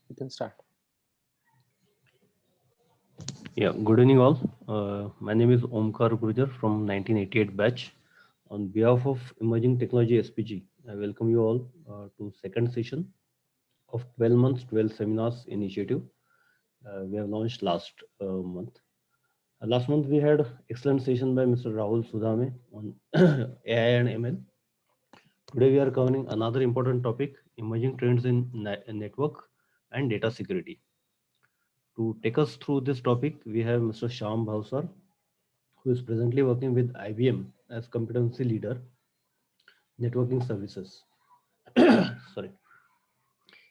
You can start. Yeah, good evening all. My name is Omkar Gurjar from 1988 batch. On behalf of Emerging Technology SPG, I welcome you all to second session of 12 months 12 seminars initiative we have launched last month. Last month we had excellent session by Mr. Rahul Sudhame on AI and ML. Today we are covering another important topic, emerging trends in network and data security. To take us through this topic, we have Mr. Shyam Bhavsar, who is presently working with IBM as competency leader, networking services. Sorry.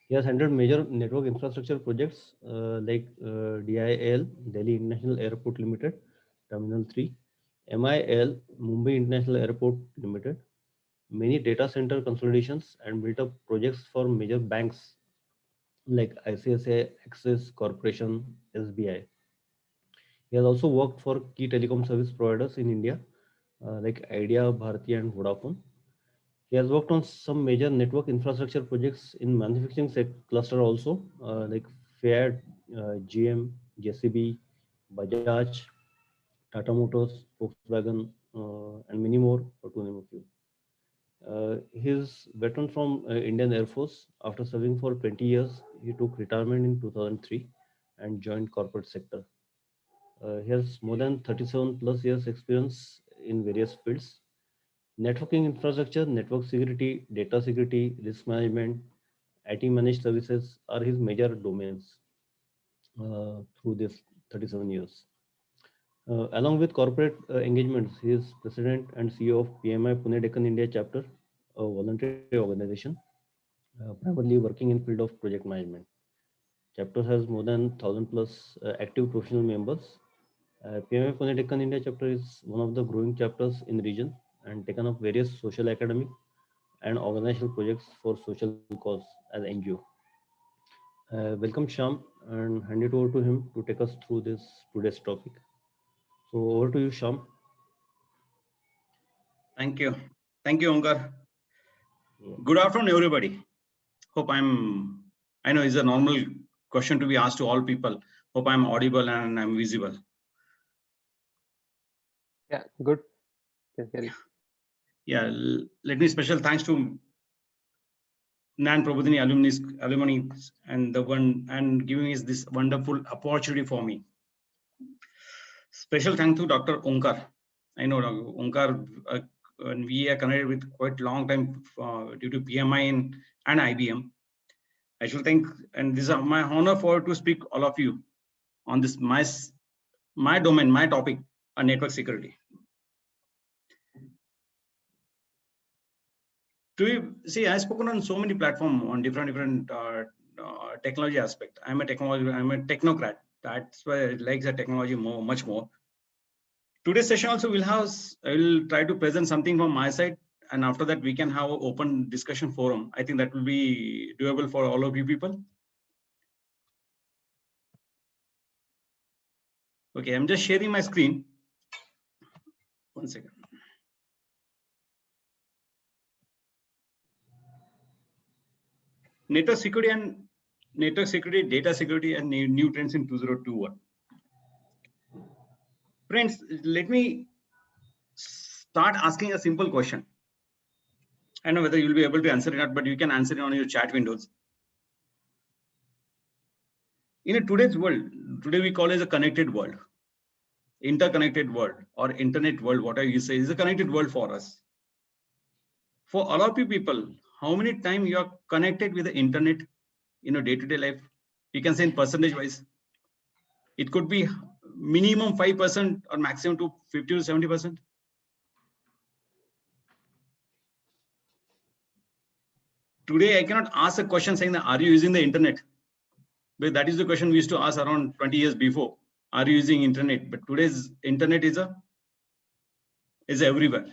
He has handled major network infrastructure projects DIL, Delhi International Airport Limited, Terminal 3, MIL, Mumbai International Airport Limited, many data center consolidations and built up projects for major banks like ICICI, Axis Corporation, SBI. He has also worked for key telecom service providers in India like Idea, Bharti, and Vodafone. He has worked on some major network infrastructure projects in manufacturing cluster also, like Fiat, GM, JCB, Bajaj, Tata Motors, Volkswagen, and many more, to name a few. He's veteran from Indian Air Force. After serving for 20 years, he took retirement in 2003 and joined corporate sector. He has more than 37 plus years experience in various fields. Networking infrastructure, network security, data security, risk management, IT managed services are his major domains through this 37 years. Along with corporate engagements, he is president and CEO of PMI Pune Deccan India chapter, a voluntary organization, primarily working in field of project management. Chapter has more than 1,000 plus active professional members. PMI Pune Deccan India chapter is one of the growing chapters in the region and taken up various social, academic, and organizational projects for social cause as NGO. Welcome Sham and hand it over to him to take us through this today's topic. So over to you, Sham. Thank you. Thank you, Omkar. Yeah. Good afternoon, everybody. Hope I know it's a normal question to be asked to all people. Hope I'm audible and I'm visible. Yeah, good. Can hear you. Yeah, let me special thanks to Nan Prabodhini alumni and giving us this wonderful opportunity for me. Special thanks to Dr. Omkar. I know Omkar, and we are connected with quite long time due to PMI and IBM. I should thank, and this is my honor for to speak all of you on this my domain, my topic on network security. I've spoken on so many platforms on different technology aspect. I'm a technocrat. That's why I like the technology much more. Today's session also I will try to present something from my side, and after that we can have an open discussion forum. I think that will be doable for all of you people. Okay, I'm just sharing my screen. One second. Network security, data security, and new trends in 2021. Friends, let me start asking a simple question. I know whether you'll be able to answer it or not, but you can answer it on your chat windows. In today's world, today we call it a connected world, interconnected world, or internet world, whatever you say, is a connected world for us. For all of you people, how many times you are connected with the internet in your day-to-day life? You can say in percentage wise. It could be minimum 5% or maximum to 50 to 70%. Today, I cannot ask a question saying that, are you using the internet? But that is the question we used to ask around 20 years before. Are you using internet? But today's internet is everywhere.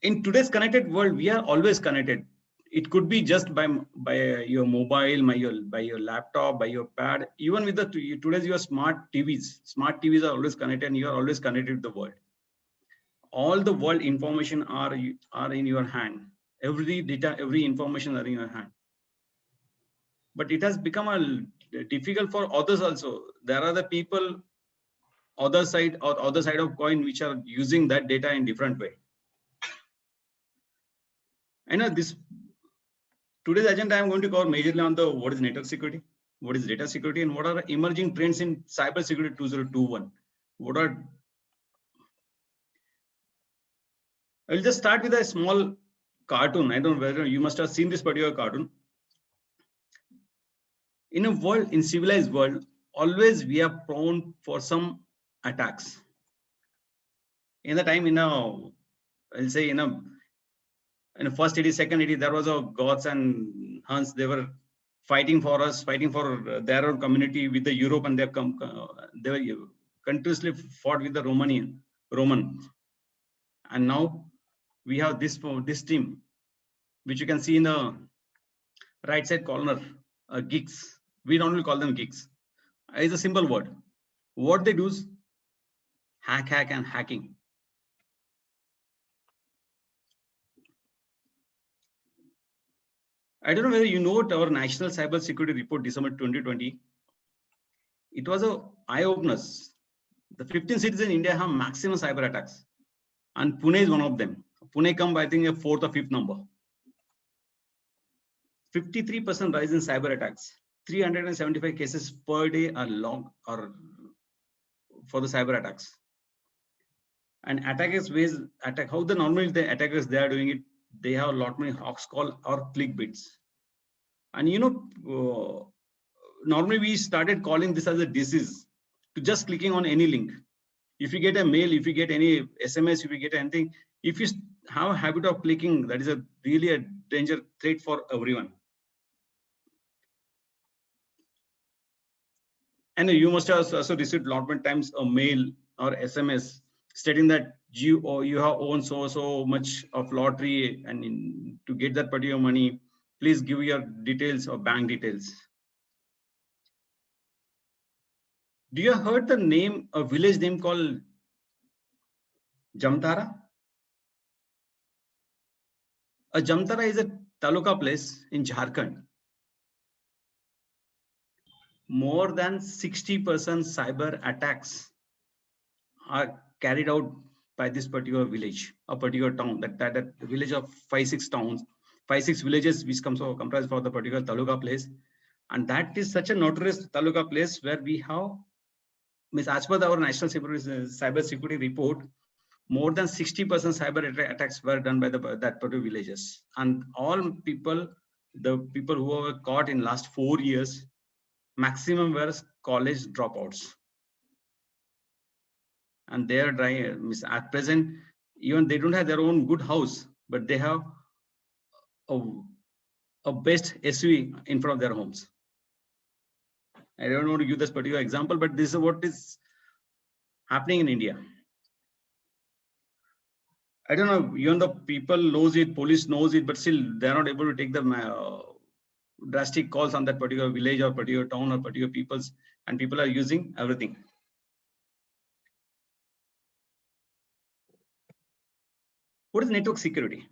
In today's connected world, we are always connected. It could be just by your mobile, by your laptop, by your pad. Even with today's your smart TVs. Smart TVs are always connected, and you are always connected to the world. All the world information are in your hand. every data, every information are in your hand. But it has become difficult for others also. There are the people other side of coin which are using that data in different way. I know this today's agenda I am going to cover majorly on the what is network security, what is data security, and what are emerging trends in cyber security 2021. What are I will just start with a small cartoon. I don't know whether you must have seen this particular cartoon. In a world, in civilized world, always we are prone for some attacks. In the time, I'll say in the first 80, second 80, there was a Goths and Huns. They were fighting for us, fighting for their own community with the Europe, and they were continuously fought with the Roman. And now we have this team, which you can see in the right side corner, geeks. We normally call them geeks. It's a simple word. What they do is hack, and hacking. I don't know whether you know our National Cyber Security Report, December 2020. It was a eye-opener. The 15 cities in India have maximum cyber attacks, and Pune is one of them. Pune come, I think, a fourth or fifth number. 53% rise in cyber attacks. 375 cases per day are logged or for the cyber attacks. And attackers ways attack how the normally the attackers they are doing it. They have a lot many hawks call or clickbaits. And normally we started calling this as a disease to just clicking on any link. If you get a mail, if you get any SMS, if you get anything, if you have a habit of clicking, that is really a danger threat for everyone. And you must have also received a lot of times a mail or SMS stating that you have owned so much of lottery, and to get that particular money, please give your details or bank details. Do you have heard the name, a village name called Jamtara? A Jamtara is a taluka place in Jharkhand. More than 60% cyber attacks are carried out by this particular village, a particular town, that village of 5-6 towns, 5-6 villages which comprise for the particular taluka place. And that is such a notorious taluka place where we have, as per our National Cyber Security Report, more than 60% cyber attacks were done by that particular villages. And all people, the people who were caught in last 4 years, maximum were college dropouts. And they are at present, even they don't have their own good house, but they have a best SUV in front of their homes. I don't want to give this particular example, but this is what is happening in India. I don't know, even the people knows it, police knows it, but still they're not able to take the drastic calls on that particular village or particular town or particular peoples, and people are using everything. What is network security?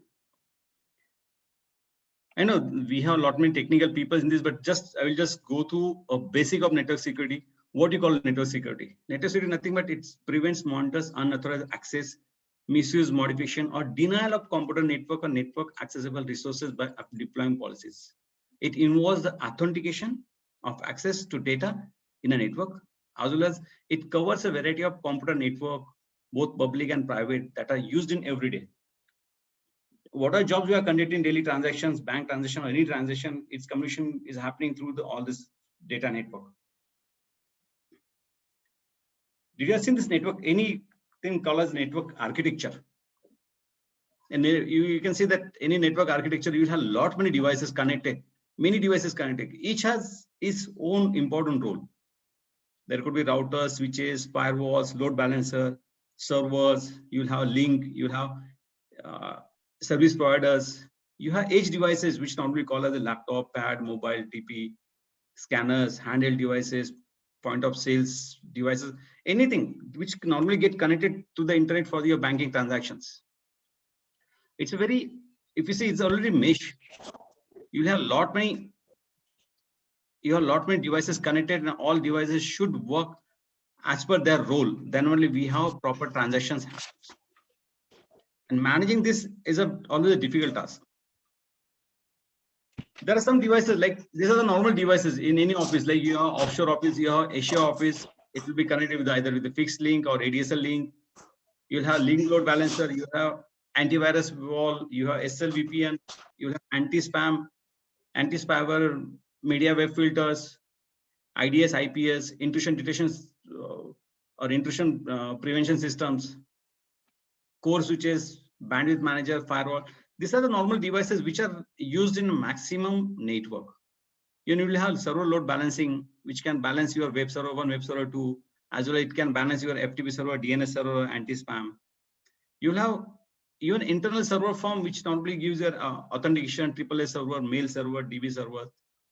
I know we have a lot many technical people in this, but I will just go through a basic of network security. What do you call network security? Network security is nothing but it prevents, monitors unauthorized access, misuse, modification, or denial of computer network or network accessible resources by deploying policies. It involves the authentication of access to data in a network, as well as it covers a variety of computer network, both public and private, that are used in every day. What are jobs we are conducting? Daily transactions, bank transaction, or any transaction, its communication is happening through all this data network. Did you have seen this network? Anything called as network architecture? And you can see that any network architecture, you have a lot many devices connected, many devices connected. Each has its own important role. There could be routers, switches, firewalls, load balancer, servers. You'll have link. You'll have service providers. You have edge devices, which normally call as a laptop, pad, mobile, TP, scanners, handheld devices, point of sales devices, anything which normally get connected to the internet for your banking transactions. It's a very if you see it's already mesh, you have lot many devices connected, and all devices should work as per their role. Then only we have proper transactions happens. And managing this is always a difficult task. There are some devices like these are the normal devices in any office, like your offshore office, your Asia office. It will be connected with either with a fixed link or ADSL link. You'll have link load balancer, you have antivirus wall, you have SLVPN, you have anti-spam, anti-spyware, media web filters, IDS, IPS, intrusion detection or intrusion prevention systems, core switches, bandwidth manager, firewall. These are the normal devices which are used in maximum network. You will have server load balancing, which can balance your web server 1, web server 2, as well as it can balance your FTP server, DNS server, anti-spam. You'll have even internal server form, which normally gives your authentication, AAA server, mail server, DB server.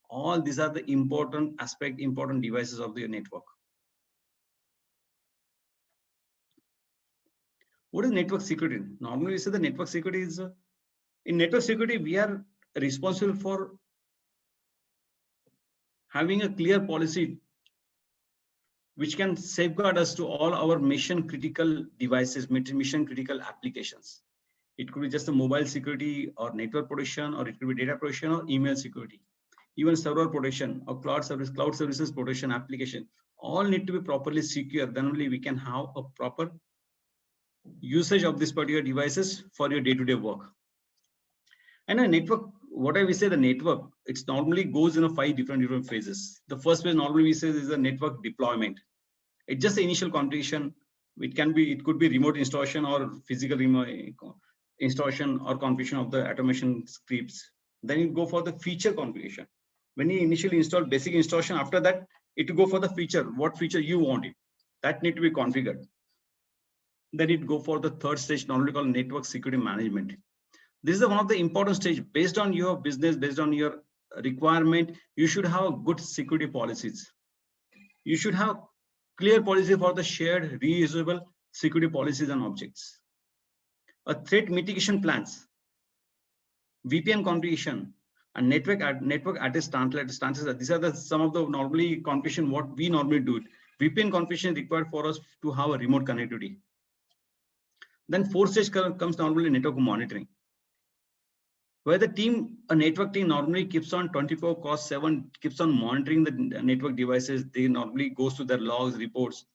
All these are the important devices of the network. What is network security? Normally, we say the network security is in network security, we are responsible for having a clear policy which can safeguard us to all our mission critical devices, mission critical applications. It could be just a mobile security or network protection, or it could be data protection or email security, even server protection or cloud services protection application. All need to be properly secure. Then only we can have a proper usage of these particular devices for your day-to-day work. And a network, what I will say, the network, it's normally goes in 5 different phases. The first phase normally we say is the network deployment. It's just the initial configuration. It could be remote installation or physical remote installation or configuration of the automation scripts. Then you go for the feature configuration. When you initially install basic installation, after that, it will go for the feature, what feature you want it. That need to be configured. Then it go for the third stage, normally called network security management. This is one of the important stage. Based on your business, based on your requirement, you should have good security policies. You should have clear policy for the shared reusable security policies and objects. A threat mitigation plans, VPN configuration, and network address stances. These are some of the normally configuration what we normally do. VPN configuration required for us to have a remote connectivity. Then fourth stage comes normally network monitoring, where a network team normally keeps on 24/7, keeps on monitoring the network devices. They normally goes to their logs, reports,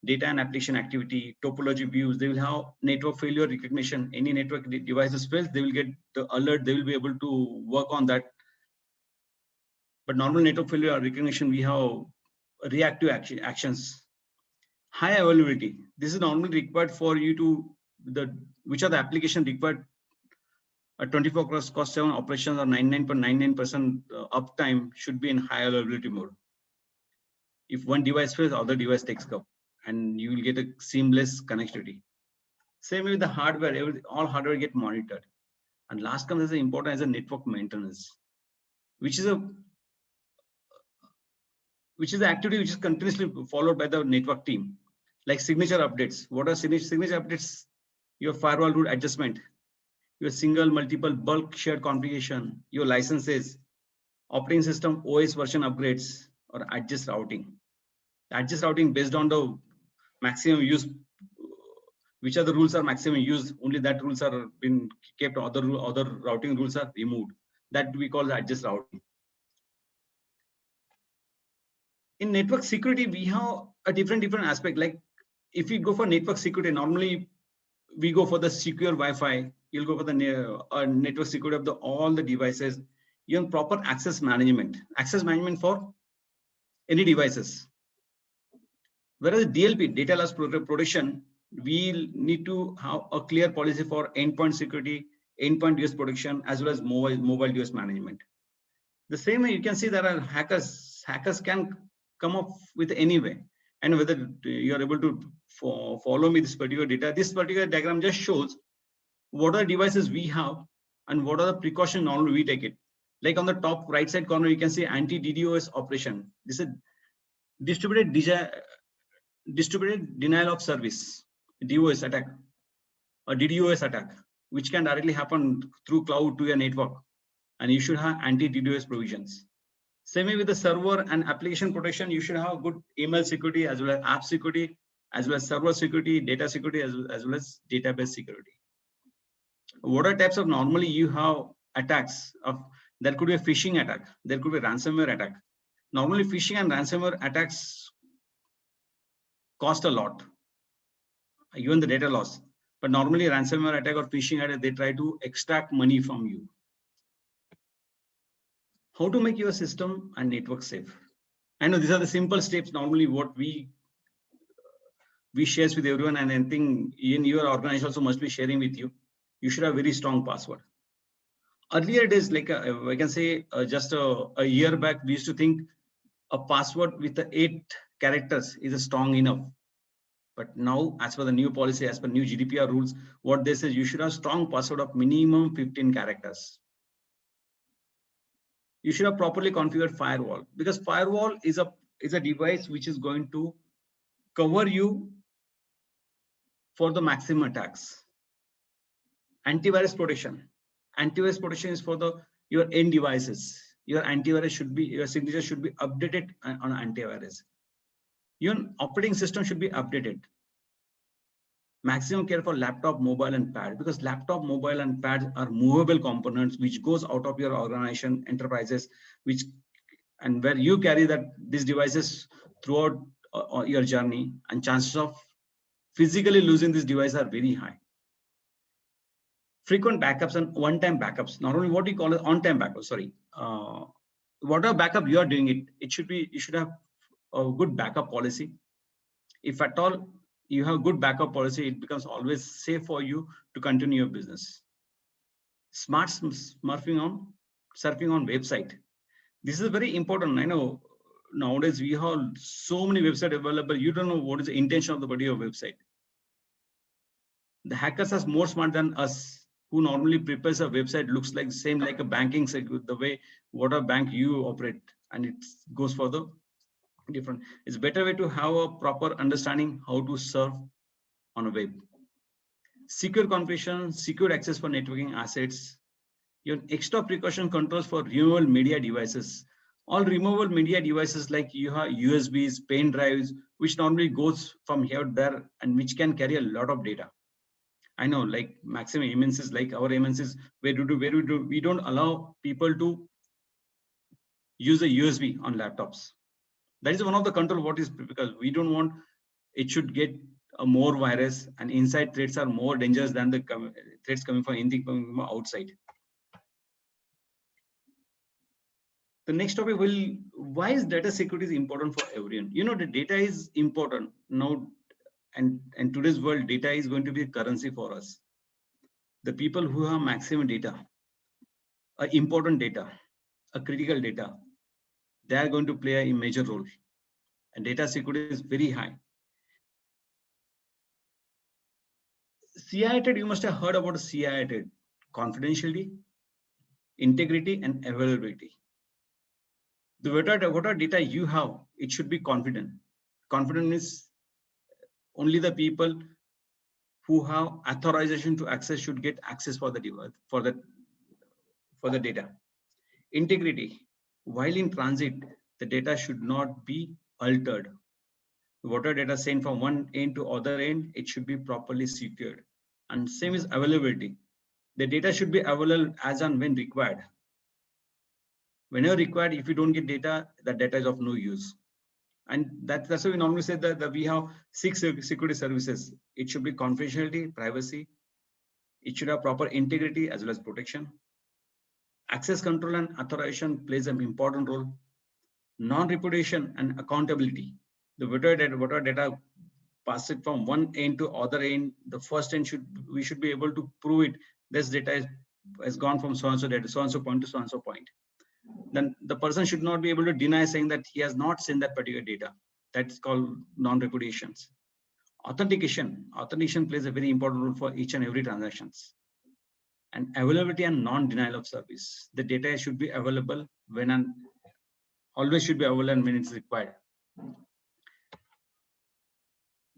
data and application activity, topology views. They will have network failure recognition. Any network devices fails, they will get the alert. They will be able to work on that. But normal network failure recognition, we have reactive actions. High availability. This is normally required for you to which are the application required a 24/7 operations or 99.99% uptime should be in high availability mode. If one device fails, other device takes up, and you will get a seamless connectivity. Same with the hardware, all hardware get monitored. And last comes as important as a network maintenance, which is the activity which is continuously followed by the network team, like signature updates. What are signature updates? Your firewall route adjustment, your single, multiple, bulk shared configuration, your licenses, operating system OS version upgrades, or adjust routing. Adjust routing based on the maximum use, which are the rules are maximum use, only that rules are been kept, other routing rules are removed. That we call the adjust routing. In network security, we have a different aspect. Like if we go for network security, normally we go for the secure Wi-Fi. You'll go for the network security of all the devices. Even proper access management for any devices. Whereas DLP, data loss protection, we need to have a clear policy for endpoint security, endpoint device protection, as well as mobile device management. The same way you can see there are hackers can come up with any way. And whether you are able to follow me this particular data, this particular diagram just shows what are the devices we have and what are the precautions normally we take it. Like on the top right side corner, you can see anti-DDoS operation. This is distributed denial of service, DOS attack or DDoS attack, which can directly happen through cloud to your network. And you should have anti-DDoS provisions. Same way with the server and application protection, you should have good email security as well as app security, as well as server security, data security, as well as database security. What are types of normally you have attacks of? There could be a phishing attack, there could be a ransomware attack. Normally phishing and ransomware attacks cost a lot, even the data loss. But normally ransomware attack or phishing attack, they try to extract money from you. How to make your system and network safe? I know these are the simple steps normally what we shares with everyone, and I think in your organization also must be sharing with you. You should have very strong password. Earlier days, like I can say just a year back, we used to think a password with the 8 characters is strong enough. But now, as per the new policy, as per new GDPR rules, what they say, you should have strong password of minimum 15 characters. You should have properly configured firewall, because firewall is a device which is going to cover you for the maximum attacks. Antivirus protection. Antivirus protection is for your end devices. Your antivirus should be, your signature should be updated on antivirus. Your operating system should be updated. Maximum care for laptop, mobile, and pad, because laptop, mobile, and pads are movable components which goes out of your organization, enterprises, and where you carry these devices throughout your journey, and chances of physically losing this device are very high. Frequent backups and one-time backups. Not only what we call it on-time backup. Sorry, whatever backup you are doing, you should have a good backup policy. If at all you have good backup policy, it becomes always safe for you to continue your business. Smart surfing on website. This is very important. I know nowadays we have so many websites available. You don't know what is the intention of the body of website. The hackers are more smart than us, who normally prepares a website looks like same like a banking site, the way whatever bank you operate, and it goes for the different. It's better way to have a proper understanding how to serve on a web. Secure configuration, secure access for networking assets. Your extra precaution controls for removable media devices. All removable media devices, like you have USBs, pen drives, which normally goes from here to there, and which can carry a lot of data. I know, like maximum MNCs, like our MNCs, we don't allow people to use a USB on laptops. That is one of the control what is, because we don't want it should get a more virus, and inside threats are more dangerous than the threats coming from anything from outside. The next topic why is data security is important for everyone? You know, the data is important now, and today's world, data is going to be a currency for us. The people who have maximum data, important data, a critical data, they are going to play a major role, and data security is very high. CIATED, you must have heard about CIATED: confidentiality, integrity, and availability. The whatever data you have, it should be confident. Confident is only the people who have authorization to access should get access for the device, for the data. Integrity, while in transit, the data should not be altered. Whatever data sent from one end to other end, it should be properly secured. And same is availability. The data should be available as and when required. Whenever required, if you don't get data, that data is of no use. And that's why we normally say that we have 6 security services. It should be confidentiality, privacy. It should have proper integrity as well as protection. Access control and authorization plays an important role. Non-repudiation and accountability. The whatever data pass it from one end to other end, the first end we should be able to prove it. This data has gone from so and so data, so and so point to so and so point. Then the person should not be able to deny, saying that he has not seen that particular data. That's called non-repudiations. Authentication plays a very important role for each and every transactions. And availability and non-denial of service. The data should be available always should be available when it's required.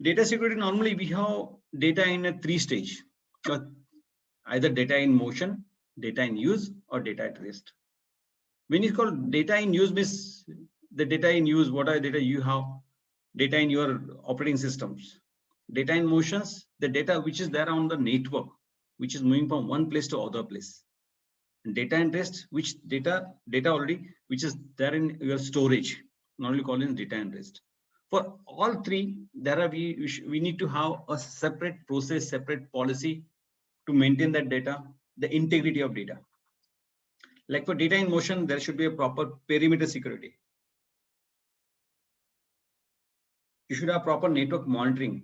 Data security, normally we have data in a 3 stage. So either data in motion, data in use, or data at rest. When it's called data in use, means the data in use, what are data you have? Data in your operating systems. Data in motions, the data which is there on the network, which is moving from one place to other place. And data in rest, which data already, which is there in your storage, normally called in data in rest. For all three, there are we need to have a separate process, separate policy to maintain that data, the integrity of data. Like for data in motion, there should be a proper perimeter security. You should have proper network monitoring.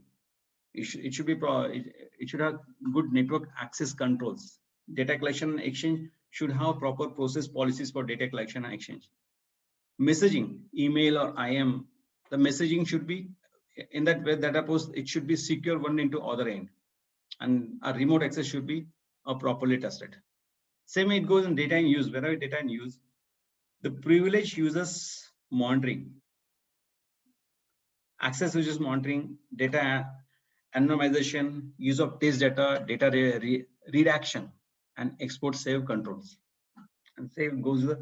It should have good network access controls. Data collection and exchange should have proper process policies for data collection and exchange. Messaging, email or IM, the messaging should be in that way that it should be secure one into other end, and a remote access should be properly tested. Same way it goes in data in use. Wherever data in use, the privileged users monitoring, access users monitoring, data anonymization, use of test data, data redaction, and export save controls. And save goes the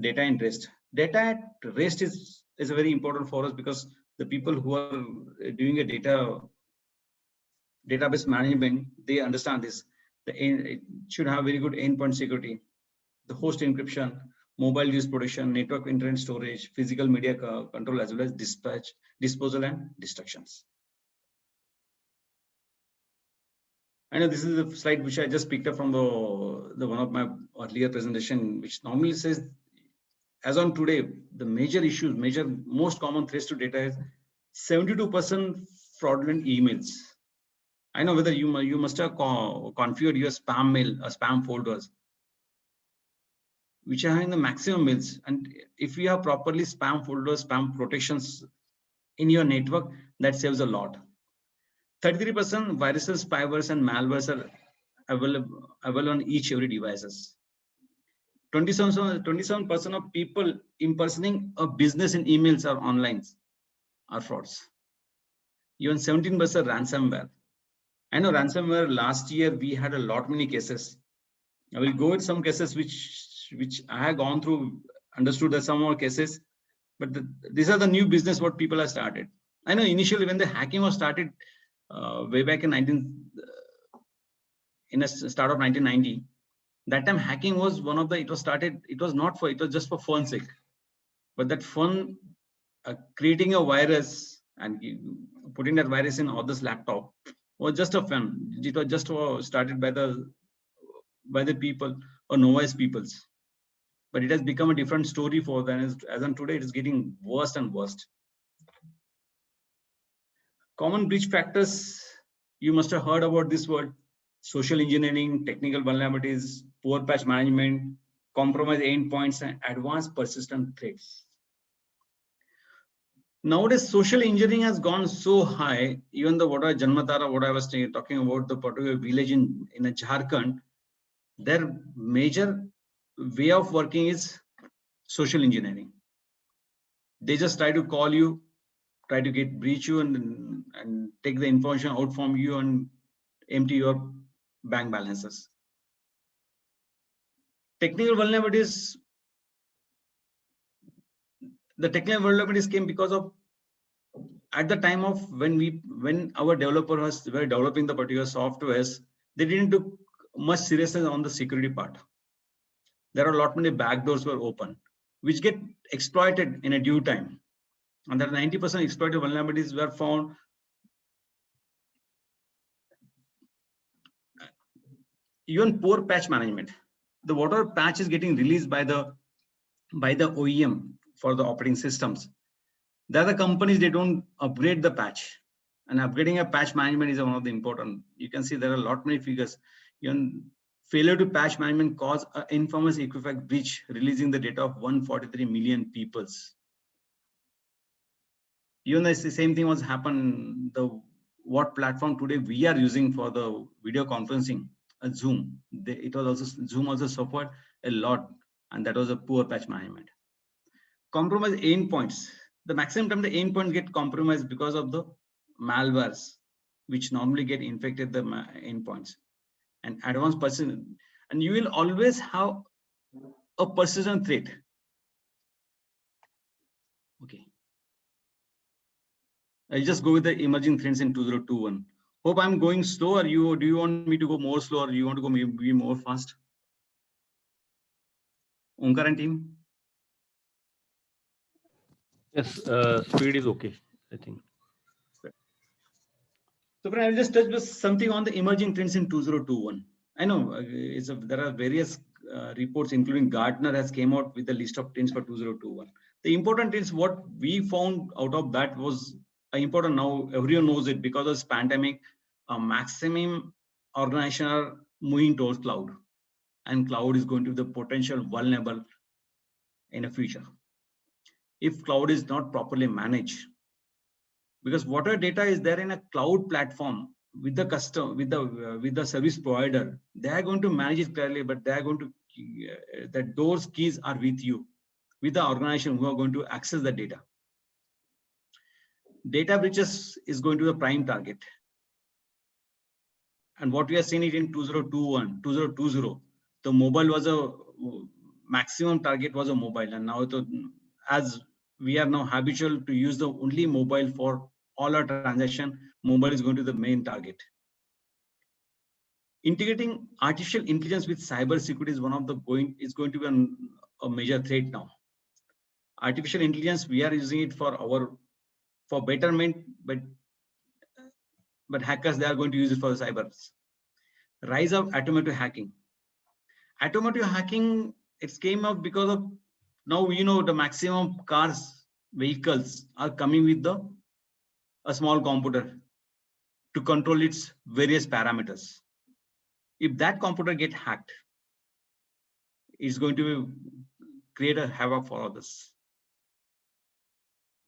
data in rest. Data at rest is very important for us, because the people who are doing a database management, they understand this. It should have very good endpoint security, the host encryption, mobile use protection, network internet storage, physical media control, as well as dispatch, disposal, and destructions. I know this is a slide which I just picked up from the one of my earlier presentation, which normally says, as on today, the major issues, most common threats to data is 72% fraudulent emails. I know whether you must have configured your spam mail or spam folders, which are having the maximum mails. And if you have properly spam folders, spam protections in your network, that saves a lot. 33% viruses, spywares, and malwares are available on every devices. 27% of people impersonating a business in emails or online are frauds. Even 17% ransomware. I know ransomware, last year we had a lot many cases. I will go with some cases which I have gone through, understood that some more cases, but these are the new business what people have started. I know initially when the hacking was started way back in the start of 1990, that time hacking was one of the, it was just for fun sake. But that fun, creating a virus and putting that virus in others' laptop was just a fun. It was just started by the people or novice peoples. But it has become a different story for them. As on today, it is getting worse and worse. Common breach factors, you must have heard about this word: social engineering, technical vulnerabilities, poor patch management, compromised endpoints, and advanced persistent threats. Nowadays, social engineering has gone so high. Even the what I was talking about, the particular village in Jharkhand, their major way of working is social engineering. They just try to call you, try to breach you, and take the information out from you and empty your bank balances. Technical vulnerabilities. The technical vulnerabilities came because of, at the time of when our developers were developing the particular softwares, they didn't do much seriousness on the security part. There are a lot many backdoors were open, which get exploited in a due time. And that 90% exploited vulnerabilities were found. Even poor patch management. The whatever patch is getting released by the OEM for the operating systems, the other companies, they don't upgrade the patch. And upgrading a patch management is one of the important. You can see there are a lot many figures. Even failure to patch management caused an infamous Equifax breach, releasing the data of 143 million peoples. Even the same thing was happened. What platform today we are using for the video conferencing, Zoom. Zoom also suffered a lot, and that was a poor patch management. Compromised endpoints. The maximum time the endpoints get compromised because of the malwares, which normally get infected the endpoints. and advanced person, and you will always have a persistent threat. Okay. I'll just go with the emerging trends in 2021. Hope I'm going slow, or do you want me to go more slow, or you want to go be more fast? Omkar and team? Yes, speed is okay, I think. So I'll just touch with something on the emerging trends in 2021. I know there are various reports, including Gartner has came out with the list of trends for 2021. The important is what we found out of that was important. Now everyone knows it because of this pandemic. Maximum organizations are moving towards cloud, and cloud is going to be the potential vulnerable in the future if cloud is not properly managed. Because whatever data is there in a cloud platform with the customer, with the service provider, they are going to manage it clearly, but they are going to that those keys are with you, with the organization who are going to access the data. Data breaches is going to be a prime target. And what we are seeing it in 2021, 2020, the mobile was a maximum target was a mobile, and now as we are now habitual to use the only mobile for all our transaction, mobile is going to be the main target. Integrating artificial intelligence with cyber security is going to be a major threat now. Artificial intelligence, we are using it for betterment, but hackers, they are going to use it for the cybers. Rise of automotive hacking. Automotive hacking, it came up because of now the maximum vehicles are coming with a small computer to control its various parameters. If that computer get hacked, it's going to create a havoc for others.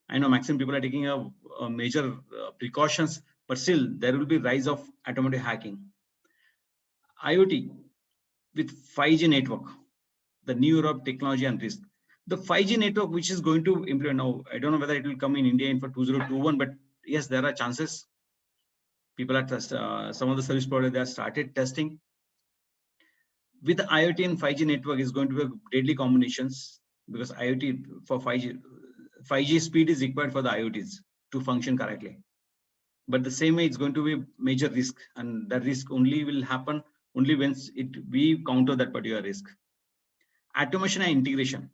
I know maximum people are taking a major precautions, but still there will be rise of automotive hacking. IoT with 5G network, the new Europe technology and risk. The 5G network, which is going to implement now, I don't know whether it will come in India for 2021, but yes, there are chances. People are some of the service providers, they have started testing. With the IoT and 5G network is going to be deadly combinations, because IoT for 5G speed is required for the IoTs to function correctly. But the same way, it's going to be major risk, and that risk only will happen only when we counter that particular risk. Automation and integration.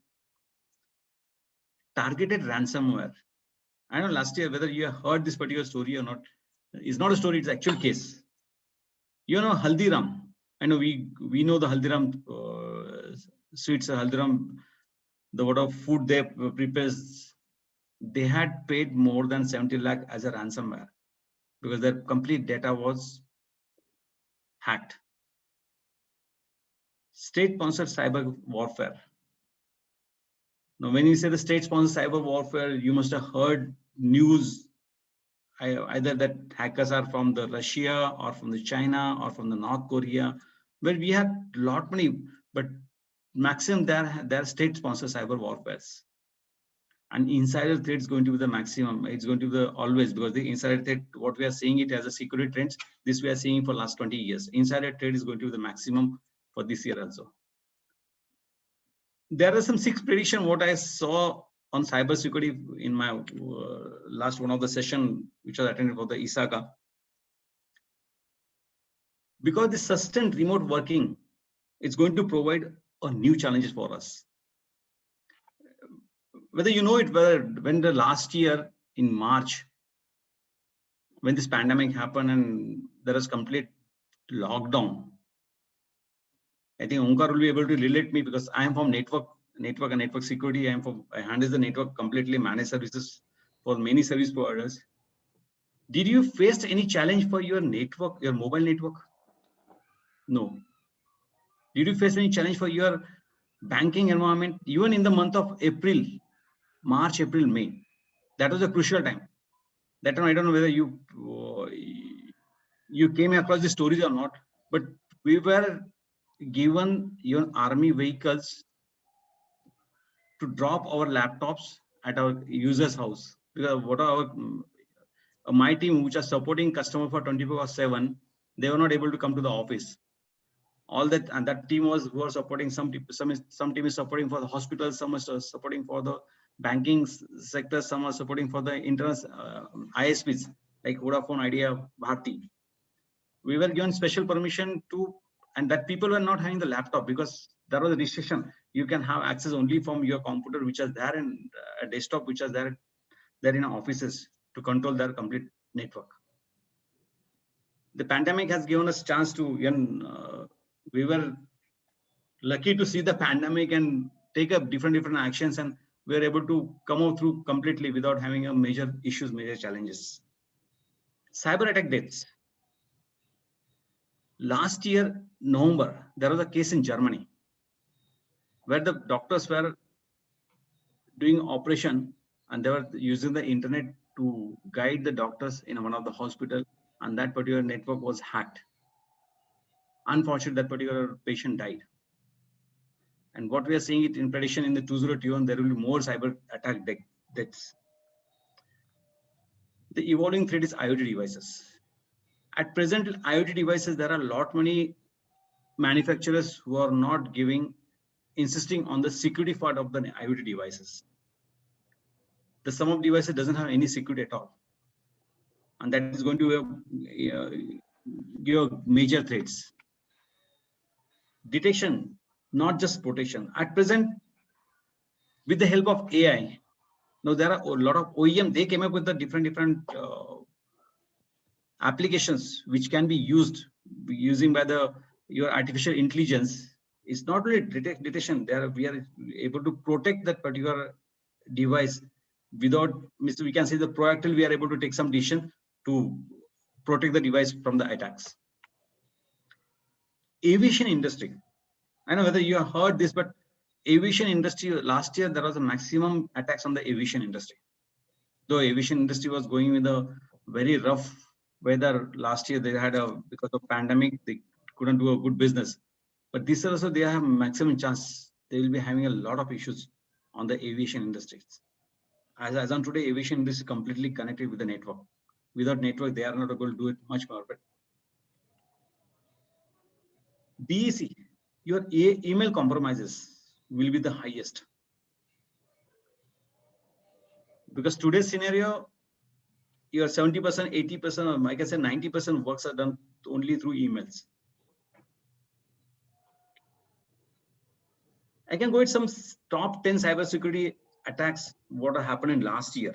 Targeted ransomware. I know last year, whether you have heard this particular story or not, it's not a story, it's actual case. Haldiram. I know we know the Haldiram sweets, Haldiram, the what of food they prepare. They had paid more than 70 lakh as a ransomware because their complete data was hacked. State-sponsored cyber warfare. Now, when you say the state-sponsored cyber warfare, you must have heard news either that hackers are from the Russia or from the China or from the North Korea, where we had a lot many, but maximum they're state-sponsored cyber warfares. And insider threat is going to be the maximum. It's going to be always, because the insider threat, what we are seeing it as a security trends, this we are seeing for last 20 years. Insider threat is going to be the maximum for this year also. There are some 6 prediction what I saw on cybersecurity in my last one of the session, which was attended for the ISACA. Because the sustained remote working, it's going to provide a new challenges for us. Whether you know it, when the last year in March, when this pandemic happened and there was complete lockdown, I think Omkar will be able to relate me, because I am from network and network security. I handle the network completely managed services for many service providers. Did you face any challenge for your network, your mobile network? No. Did you face any challenge for your banking environment? Even in the month of April, March, April, May, that was a crucial time. That time, I don't know whether you came across the stories or not, but we were given even army vehicles to drop our laptops at our user's house, because what are my team, which are supporting customer for 24/7, they were not able to come to the office. all that, and that team was who are supporting some team is supporting for the hospitals, some is supporting for the banking sector, some are supporting for the internal ISPs like Vodafone, Idea, Bharti. We were given special permission to, and that people were not having the laptop because there was a restriction. You can have access only from your computer, which is there, and a desktop, which is there in offices to control their complete network. The pandemic has given us chance to, we were lucky to see the pandemic and take up different actions, and we were able to come out through completely without having a major issues, major challenges. Cyber attack deaths. Last year, November, there was a case in Germany where the doctors were doing operation and they were using the internet to guide the doctors in one of the hospital, and that particular network was hacked. Unfortunately, that particular patient died. And what we are seeing it in prediction in the 2021, there will be more cyber attack deaths. The evolving threat is IoT devices. At present, IoT devices, there are a lot many manufacturers who are not insisting on the security part of the IoT devices. The sum of devices doesn't have any security at all. And that is going to give major threats. Detection, not just protection. At present, with the help of AI, now there are a lot of OEM, they came up with the different applications which can be used using by your artificial intelligence. It's not only detection, we are able to protect that particular device without, we can say the proactively we are able to take some decision to protect the device from the attacks. Aviation industry. I know whether you have heard this, but aviation industry, last year there was a maximum attacks on the aviation industry. Though aviation industry was going with a very rough weather last year, they had because of pandemic, they couldn't do a good business. But this year also they have maximum chance. They will be having a lot of issues on the aviation industries. As on today, aviation industry is completely connected with the network. Without network, they are not able to do it much more. But DEC, your email compromises will be the highest. Because today's scenario, your 70%, 80%, or like I said, 90% works are done only through emails. I can go with some top 10 cybersecurity attacks what happened in last year.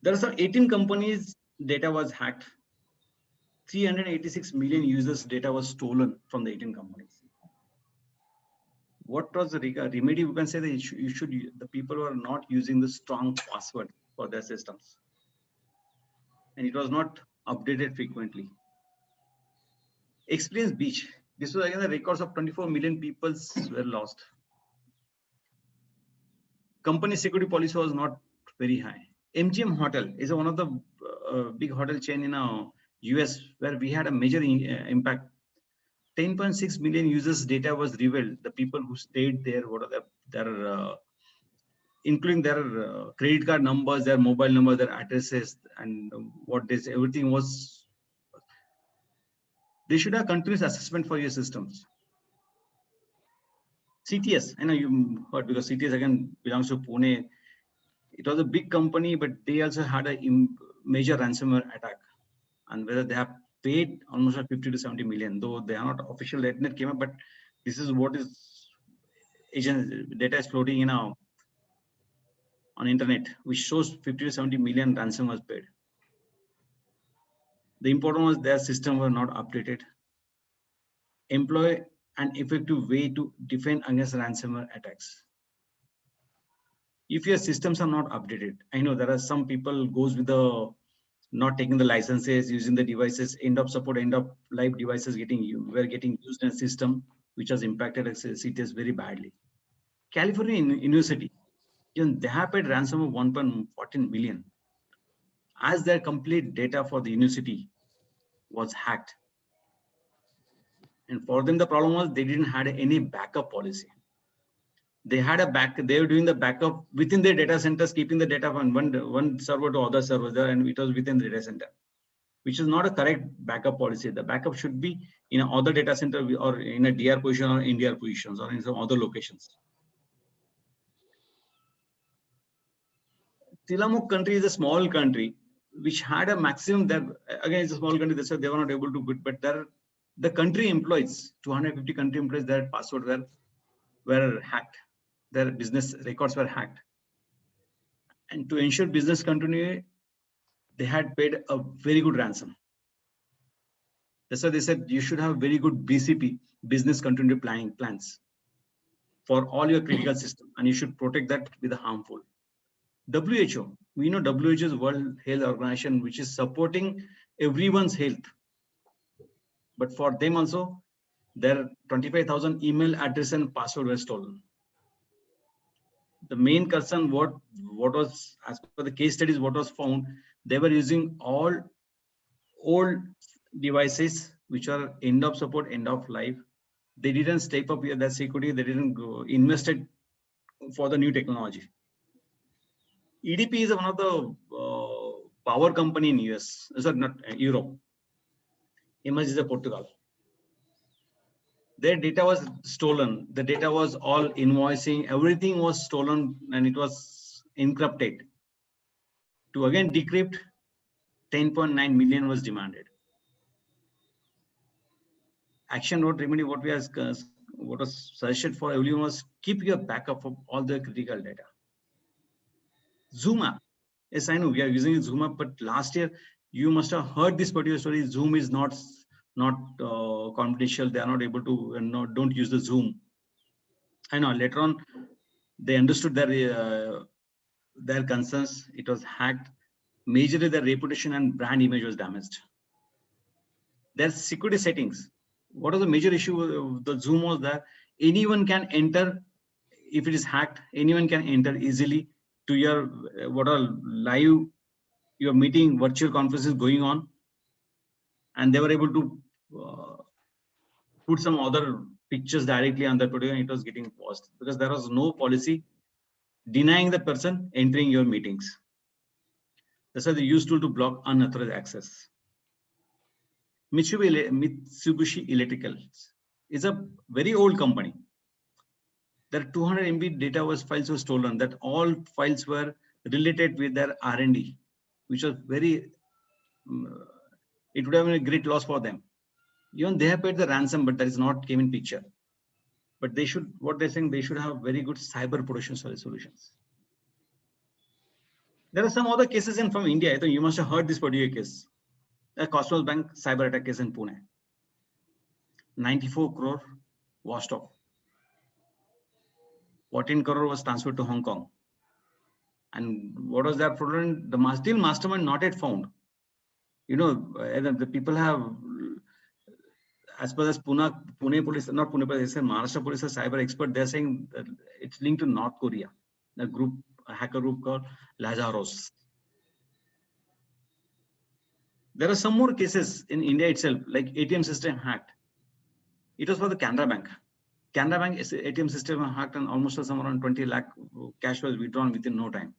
There are some 18 companies data was hacked. 386 million users data was stolen from the 18 companies. What was the remedy? You can say that the people were not using the strong password for their systems. And it was not updated frequently. Experience breach. This was again the records of 24 million people were lost. Company security policy was not very high. MGM Hotel is one of the big hotel chain in US where we had a major impact. 10.6 million users data was revealed. The people who stayed there, what are their including their credit card numbers, their mobile number, their addresses, and everything was. They should have continuous assessment for your systems. CTS, I know you heard because CTS again belongs to Pune. It was a big company, but they also had a major ransomware attack, and whether they have paid almost 50 to 70 million, though they are not official. Net came up, but this is what is data is floating in on internet, which shows 50 to 70 million ransom was paid. The important was their system were not updated. Employ an effective way to defend against ransomware attacks. If your systems are not updated, I know there are some people goes with the not taking the licenses, using the devices, end of support, end of life devices were getting used in a system which has impacted CTS very badly. California University, they have paid ransom of 1.14 million as their complete data for the university was hacked. And for them, the problem was they didn't have any backup policy. They had they were doing the backup within their data centers, keeping the data from one server to other servers there, and it was within the data center, which is not a correct backup policy. The backup should be in another data center or in a DR position or NDR positions or in some other locations. Tillamook country is a small country which had a maximum that, again, it's a small country, that's why they were not able to good, but the country employees, 250 country employees, their password were hacked. Their business records were hacked. And to ensure business continuity, they had paid a very good ransom. That's why they said you should have very good BCP, business continuity planning plans for all your critical system, and you should protect that with the harmful. WHO, we know WHO is World Health Organization, which is supporting everyone's health. But for them also, their 25,000 email address and password were stolen. The main concern, what was, as per the case studies, what was found, they were using all old devices which are end of support, end of life. They didn't step up their security. They didn't go invested for the new technology. EDP is one of the power company in US, sorry, not Europe. Image is a Portugal. Their data was stolen. The data was all invoicing. Everything was stolen and it was encrypted. To again decrypt, 10.9 million was demanded. Action note remedy, what was suggested for everyone was keep your backup of all the critical data. Zoom app. Yes, I know we are using Zoom app, but last year you must have heard this particular story. Zoom is not confidential. They are not able to, don't use the Zoom. I know later on they understood their concerns. It was hacked. Majorly their reputation and brand image was damaged. Their security settings. What was the major issue of the Zoom was that anyone can enter. If it is hacked, anyone can enter easily to your what are live your meeting virtual conferences going on, and they were able to put some other pictures directly on that video, and it was getting paused because there was no policy denying the person entering your meetings. That's why they used to block unauthorized access. Mitsubishi Electrical is a very old company. Their 200 MB data files were stolen. That all files were related with their R&D, which was very, it would have been a great loss for them. Even they have paid the ransom, but that is not came in picture. But they should, what they're saying, they should have very good cyber protection solutions. There are some other cases from India. I think you must have heard this particular case. The Cosmos Bank cyber attack case in Pune. 94 crore washed off. 14 crore was transferred to Hong Kong. And what was that problem? The still mastermind not yet found. The people have, as per as Pune police, not Pune police, they say Maharashtra police, a cyber expert, they're saying that it's linked to North Korea, a hacker group called Lazarus. There are some more cases in India itself, like ATM system hacked. It was for the Canara Bank. Canara Bank ATM system hacked and almost some around 20 lakh cash was withdrawn within no time.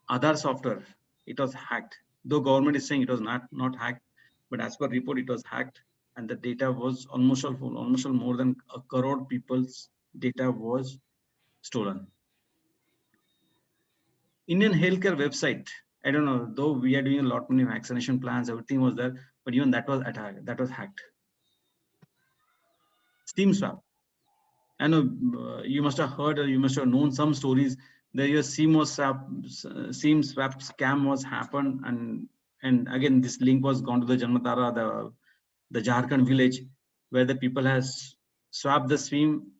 Aadhaar software, it was hacked. Though government is saying it was not hacked, but as per report, it was hacked, and the data was almost more than 1 crore people's data was stolen. Indian healthcare website, I don't know, though we are doing a lot many vaccination plans, everything was there, but even that was attacked, that was hacked. Steam swap. I know you must have heard or you must have known some stories that your SIM swap scam was happened, and again this link was gone to the Janmatara, the Jharkhand village, where the people has swapped the SIM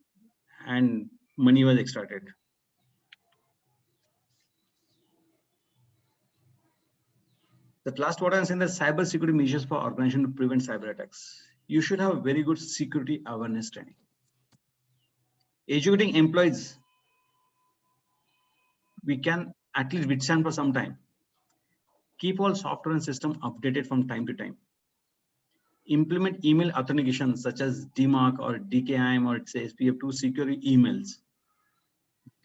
and money was extracted. The last what I'm saying, the cyber security measures for organization to prevent cyber attacks. You should have very good security awareness training. Educating employees, we can at least withstand for some time. Keep all software and system updated from time to time. Implement email authentication such as DMARC or DKIM or SPF to secure emails.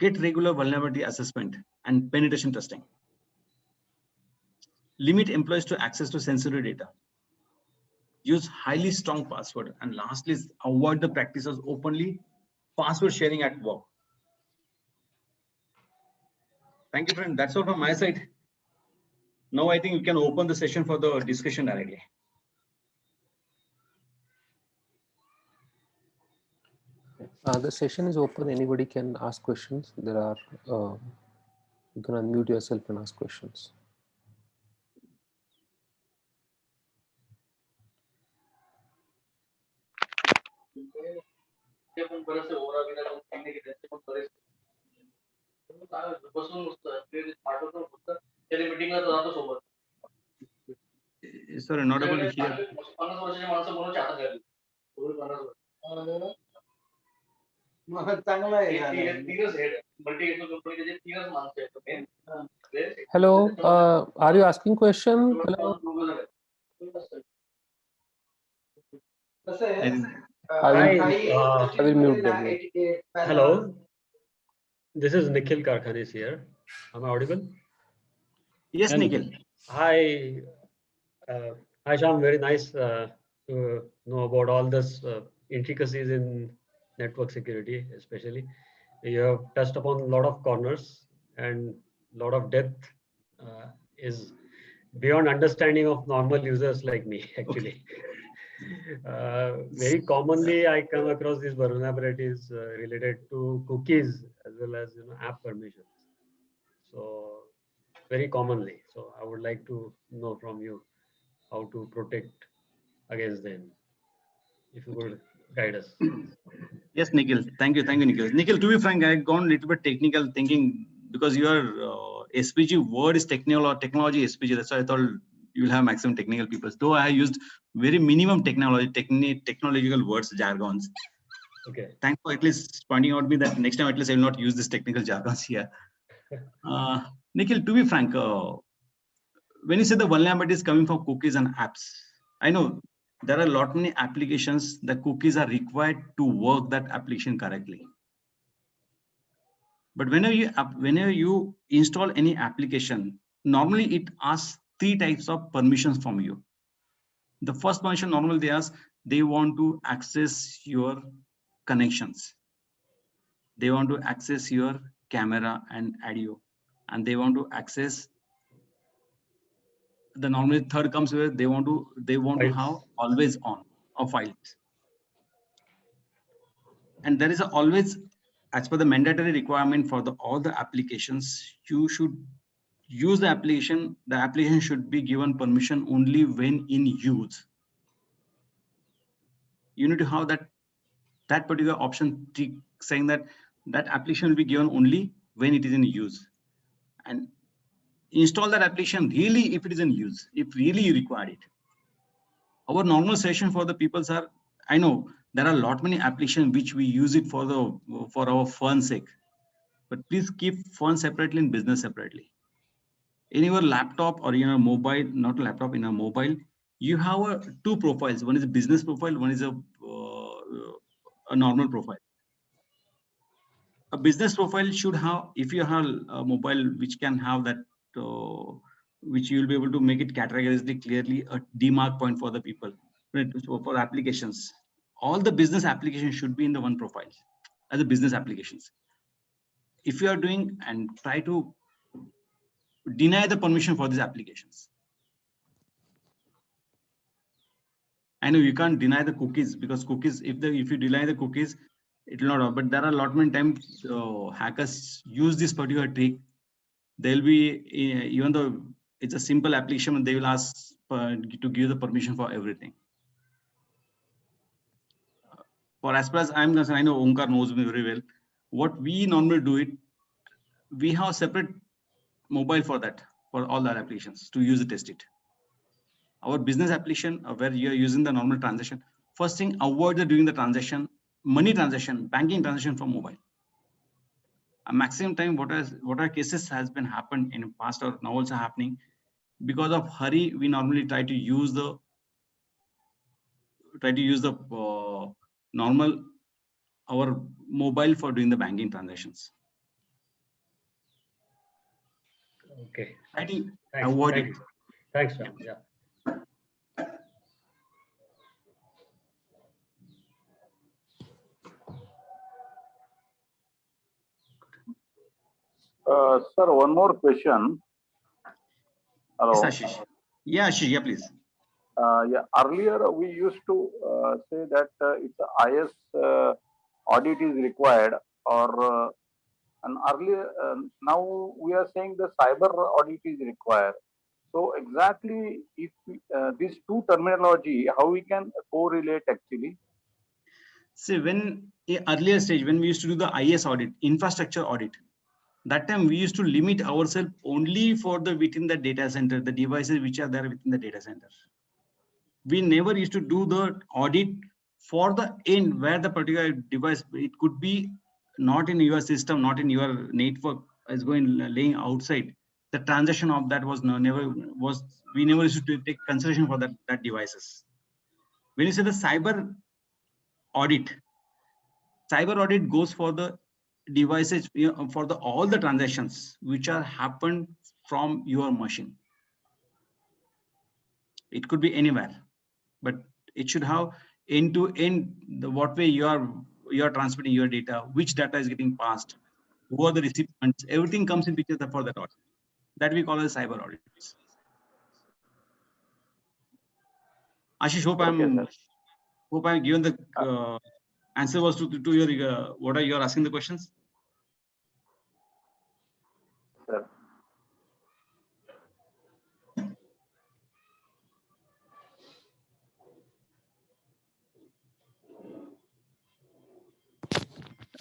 Get regular vulnerability assessment and penetration testing. limit employees to access to sensitive data, use highly strong password, and lastly, avoid the practices openly password sharing at work. Thank you, friend. That's all from my side. Now I think we can open the session for the discussion directly. The session is open. Anybody can ask questions. There are, you can unmute yourself and ask questions. Sorry, not able to hear. Hello, are you asking question? Hello. I will mute them. Hello, this is Nikhil Karkhanis here. Am I audible? Yes, And Nikhil. Hi, hi, Shyam. Very nice to know about all this intricacies in network security, especially. You have touched upon a lot of corners and a lot of depth is beyond understanding of normal users like me, actually. Very commonly, I come across these vulnerabilities related to cookies as well as app permissions. So very commonly. So I would like to know from you how to protect against them. If you could guide us. Yes, Nikhil. Thank you, Nikhil. Nikhil, to be frank, I had gone a little bit technical thinking because your SPG word is technical or technology SPG. That's why I thought you'll have maximum technical people. Though I used very minimum technological words, jargons. Okay. Thanks for at least pointing out me that next time at least I will not use this technical jargons here. Nikhil, to be frank, when you say the vulnerability is coming from cookies and apps, I know there are a lot many applications that cookies are required to work that application correctly. But whenever you install any application, normally it asks 3 types of permissions from you. The first permission normally they want to access your connections. They want to access your camera and audio, and they want to access the normally third comes where they want to have always on of files. And there is always, as per the mandatory requirement for all the applications, you should use the application. The application should be given permission only when in use. You need to have that particular option saying that application will be given only when it is in use, and install that application really if it is in use, if really you require it. Our normal session for the people are, I know there are a lot many applications which we use it for our fun sake, but please keep fun separately and business separately. In your laptop or in your mobile, not laptop, in a mobile, you have 2 profiles. One is a business profile, one is a normal profile. A business profile should have, if you have a mobile which can have that, which you will be able to make it categorically clearly a demark point for the people, for applications. All the business applications should be in the one profile as a business applications. If you are doing and try to deny the permission for these applications. I know you can't deny the cookies because cookies, if you deny the cookies, it will not. But there are a lot many times hackers use this particular trick. They'll be, even though it's a simple application, they will ask to give the permission for everything. For as far as I'm concerned, I know Omkar knows me very well. What we normally do it, we have separate mobile for that, for all the applications to use it, test it. Our business application where you are using the normal transaction, first thing, avoid doing the transaction, money transaction, banking transaction from mobile. A maximum time, what are cases has been happened in the past or now also happening, because of hurry, we normally try to use the normal our mobile for doing the banking transactions. Okay. I think avoid it. Thanks, Ram. Yeah. Sir, one more question. Hello. Yes, Ashish. Yeah, Ashish, yeah, please. Yeah, earlier we used to say that it's IS audit is required, or and earlier now we are saying the cyber audit is required. So exactly, if these two terminology, how we can correlate actually? See, when earlier stage, when we used to do the IS audit, infrastructure audit, that time we used to limit ourselves only for the within the data center, the devices which are there within the data center. We never used to do the audit for the end where the particular device, it could be not in your system, not in your network, is going laying outside. The transaction of that was never was, we never used to take consideration for that devices. When you say the cyber audit goes for the devices, for the all the transactions which are happened from your machine. It could be anywhere, but it should have end to end the what way you are transmitting your data, which data is getting passed, who are the recipients, everything comes in picture for that audit. That we call as cyber audits. Ashish, hope I'm given the answer was to your what are you are asking the questions. Sir.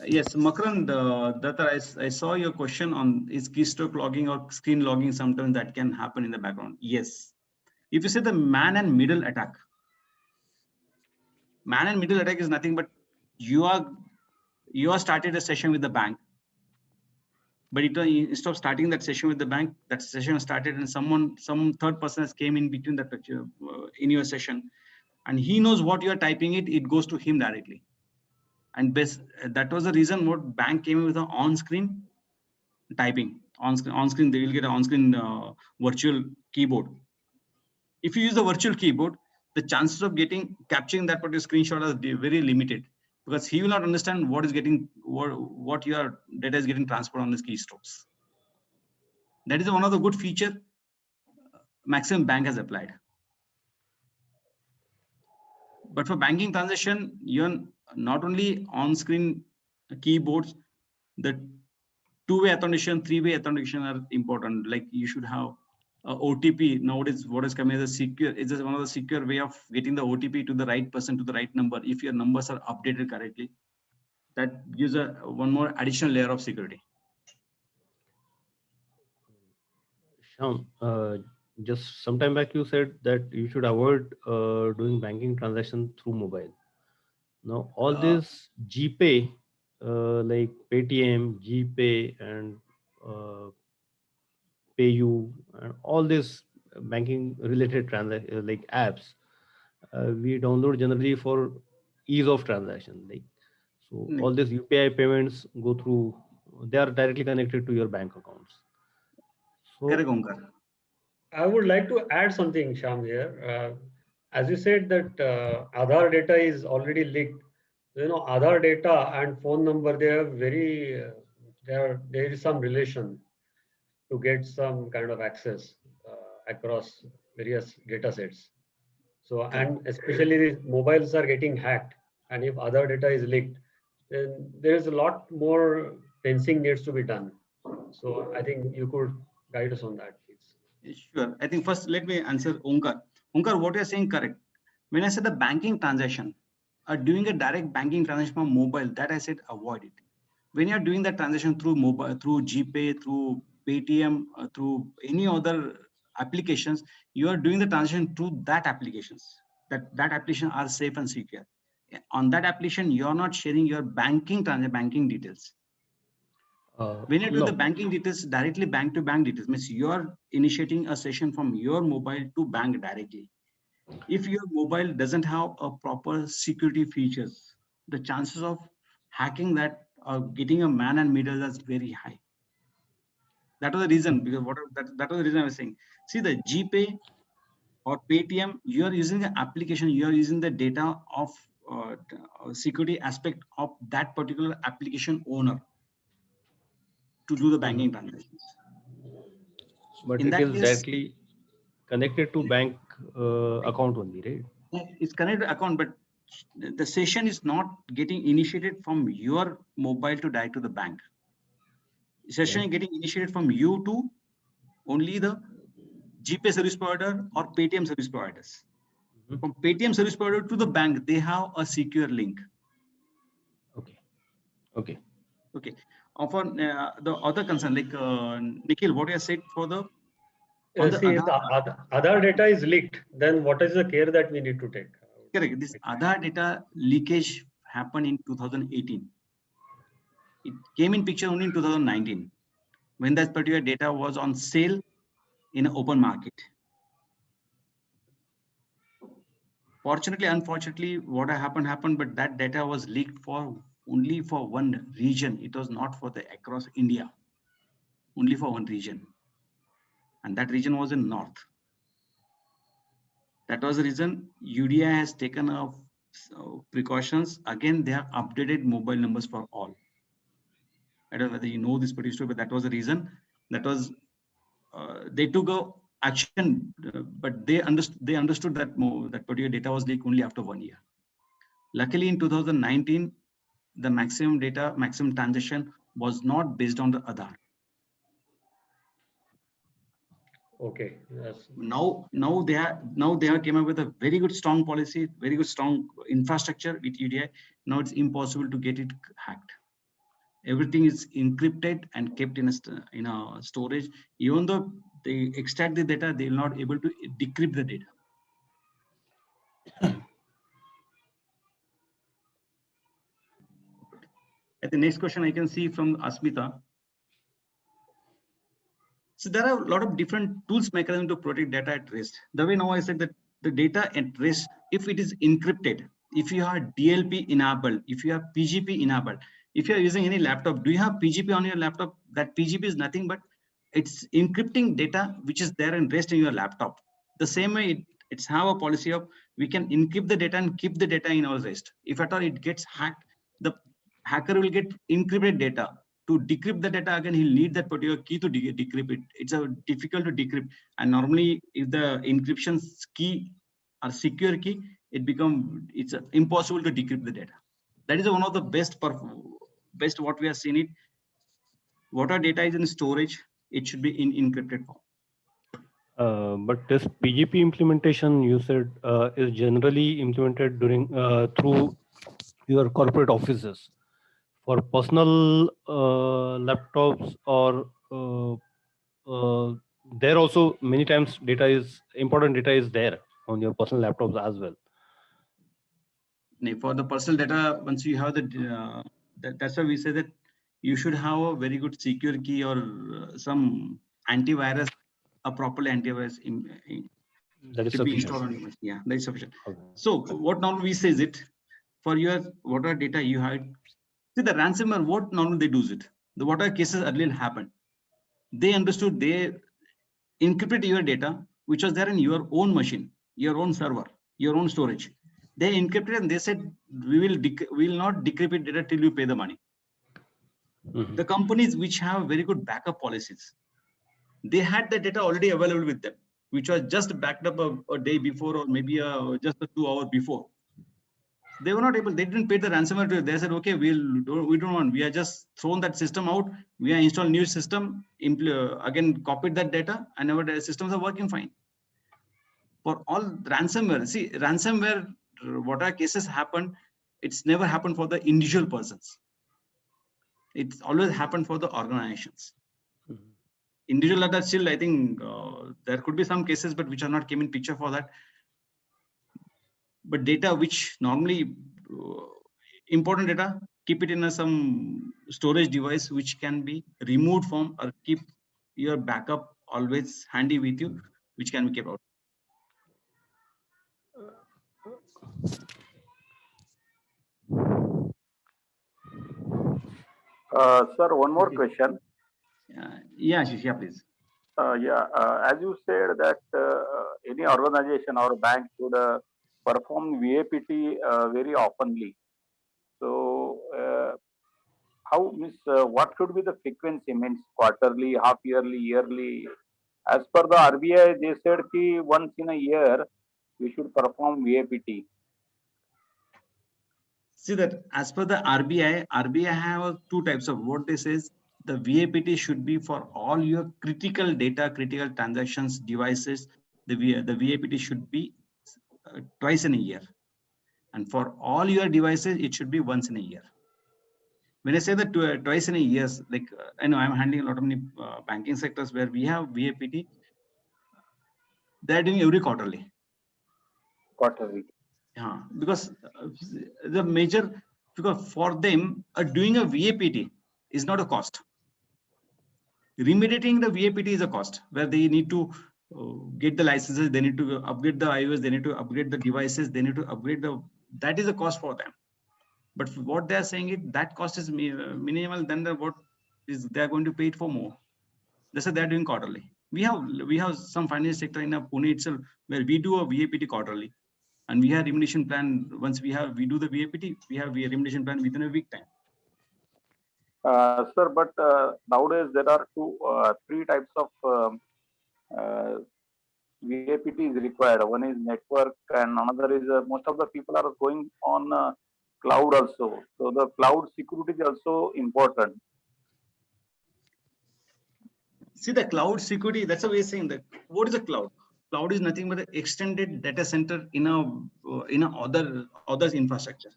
Yes, Makarand, I saw your question on is keystroke logging or screen logging, sometimes that can happen in the background. Yes. If you say the man and middle attack is nothing but you are started a session with the bank, but instead of starting that session with the bank, that session started and some third person has came in between that picture in your session, and he knows what you are typing it goes to him directly. And that was the reason what bank came with an on-screen typing. On-screen, they will get an on-screen virtual keyboard. If you use the virtual keyboard, the chances of capturing that particular screenshot are very limited, because he will not understand what your data is getting transferred on his keystrokes. That is one of the good feature Maximum Bank has applied. But for banking transaction, you're not only on-screen keyboards, the two-way authentication, three-way authentication are important. Like you should have OTP. Nowadays, what is coming as a secure, it's just one of the secure way of getting the OTP to the right person, to the right number. If your numbers are updated correctly, that gives one more additional layer of security. Shyam, just some time back you said that you should avoid doing banking transaction through mobile. Now all this GPay, like Paytm, GPay, and PayU, and all this banking related like apps, we download generally for ease of transaction. Like so, all these UPI payments go through; they are directly connected to your bank accounts. So, Correct, Omkar. I would like to add something, Shyam, here. As you said that Aadhaar data is already leaked. Aadhaar data and phone number, they are there is some relation to get some kind of access across various data sets. So, and especially these mobiles are getting hacked, and if other data is leaked, then there is a lot more fencing needs to be done. So, I think you could guide us on that, please. Sure. I think first let me answer Omkar. Omkar, what you're saying correct. When I said the banking transaction, doing a direct banking transaction from mobile, that I said avoid it. When you're doing that transaction through mobile, through GPay, through Paytm, through any other applications, you are doing the transaction through that applications. That application are safe and secure. On that application, you're not sharing your banking details. When you do the banking details directly bank to bank details, means you are initiating a session from your mobile to bank directly. If your mobile doesn't have a proper security features, the chances of hacking that or getting a man and middle is very high. That was the reason, because that was the reason I was saying. See, the GPay or Paytm, you are using the application, you are using the data of security aspect of that particular application owner to do the banking transactions. But In it that is case, directly connected to bank account only, right? it's connected account, but the session is not getting initiated from your mobile to direct to the bank. Session is getting initiated from you to only the GPay service provider or Paytm service providers. Mhm. From Paytm service provider to the bank, they have a secure link. Okay. Okay. Okay. For the other concern, like Nikhil, what you said for the on the See, if the Aadhaar data is leaked, then what is the care that we need to take? correct. This Aadhaar data leakage happened in 2018. It came in picture only in 2019 when that particular data was on sale in an open market. Fortunately, unfortunately, what happened, but that data was leaked for only for one region. It was not for the across India, only for one region. And that region was in North. That was the reason UDI has taken up precautions. Again, they have updated mobile numbers for all. I don't know whether you know this particular story, but that was the reason. That was they took a action, but they understood that that particular data was leaked only after 1 year. Luckily, in 2019, the maximum transaction was not based on the Aadhaar. Okay. Yes. Now they have came up with a very good strong policy, very good strong infrastructure with UDI. Now it's impossible to get it hacked. Everything is encrypted and kept in a storage. Even though they extract the data, they will not able to decrypt the data. At the next question, I can see from Asmita. So there are a lot of different tools mechanism to protect data at rest. The way now I said that the data at rest, if it is encrypted, if you have DLP enabled, if you have PGP enabled, if you are using any laptop, do you have PGP on your laptop? That PGP is nothing but it's encrypting data which is there and rest in your laptop. The same way it's have a policy of we can encrypt the data and keep the data in our rest. If at all it gets hacked, the hacker will get encrypted data. To decrypt the data again, he'll need that particular key to decrypt it. It's difficult to decrypt, and normally if the encryption key or secure key, it's impossible to decrypt the data. That is one of the best what we have seen it. Whatever data is in storage, it should be in encrypted form. But this PGP implementation you said is generally implemented during through your corporate offices. For personal laptops or there also many times important data is there on your personal laptops as well. For the personal data, once you have that's why we say that you should have a very good secure key or some antivirus, a proper antivirus That is should be sufficient. installed on your machine. Yeah, that is sufficient. Okay. So what normally we say is it for your whatever data you have. See the ransomware, what normally they do is it. The whatever cases earlier happened, they understood they encrypted your data, which was there in your own machine, your own server, your own storage. They encrypted and they said we will not decrypt data till you pay the money. Mhm. The companies which have very good backup policies, they had the data already available with them, which was just backed up a day before or maybe just 2 hours before. They were not able. They didn't pay the ransomware to it. They said, okay, we don't want. We are just thrown that system out. We are installed new system. Again, copied that data, and our systems are working fine. For all ransomware, see ransomware, whatever cases happen, it's never happened for the individual persons. It's always happened for the organizations. Mhm. Individual data still, I think there could be some cases, but which are not came in picture for that. But data which normally important data, keep it in some storage device which can be removed from, or keep your backup always handy with you, which can be kept out. Sir, one more question. Yeah, Ashish, yeah, please. As you said that any organization or bank should perform VAPT very oftenly. So how means what should be the frequency? Means quarterly, half yearly, yearly. As per the RBI, they said ki once in a year we should perform VAPT. See that as per the RBI have two types of what they says. The VAPT should be for all your critical data, critical transactions, devices. The VAPT should be twice in a year, and for all your devices, it should be once in a year. When I say that twice in a year, like I know I'm handling a lot of many banking sectors where we have VAPT. They're doing every quarterly. Quarterly. Yeah, because the major, because for them doing a VAPT is not a cost. Remediating the VAPT is a cost where they need to get the licenses, they need to upgrade the iOS, they need to upgrade the devices, they need to upgrade that is a cost for them. But what they are saying it, that cost is minimal than what is they are going to pay it for more. That's why they are doing quarterly. We have some financial sector in Pune itself where we do a VAPT quarterly. And we have remediation plan. Once we do the VAPT, we have a remediation plan within a week time. Sir, but nowadays there are three types of VAPT is required. One is network, and another is most of the people are going on cloud also. So the cloud security is also important. See the cloud security. That's a way of saying that. What is a cloud? Cloud is nothing but an extended data center in a others infrastructure.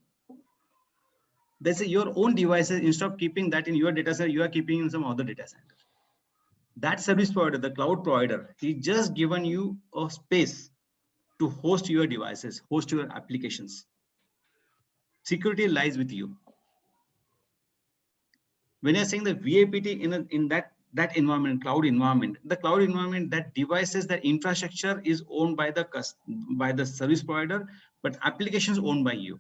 They say your own devices, instead of keeping that in your data center, you are keeping in some other data center. That service provider, the cloud provider, he just given you a space to host your devices, host your applications. Security lies with you. When you're saying the VAPT in that environment, cloud environment, the cloud environment, that devices, that infrastructure is owned by the service provider, but applications owned by you.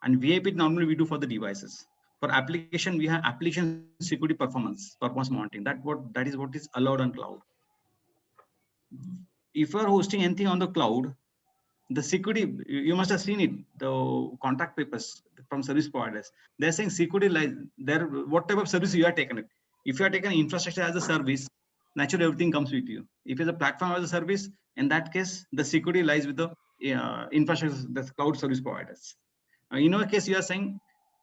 And VAPT normally we do for the devices. For application, we have application security performance monitoring. That is what is allowed on cloud. If you are hosting anything on the cloud, the security, you must have seen it, the contract papers from service providers. They're saying security lies there. What type of service you are taking? If you are taking infrastructure as a service, naturally everything comes with you. If it's a platform as a service, in that case, the security lies with the infrastructure, the cloud service providers. In our case, you are saying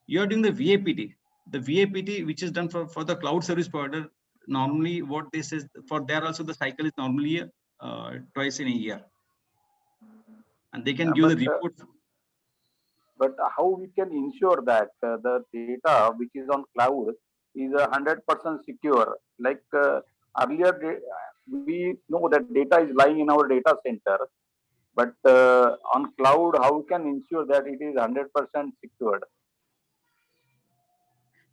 you are doing the VAPT. The VAPT, which is done for the cloud service provider, normally what this is for there also the cycle is normally twice in a year. And they can give the report. But how we can ensure that the data which is on cloud is 100% secure? Like earlier, we know that data is lying in our data center, but on cloud, how we can ensure that it is 100% secured?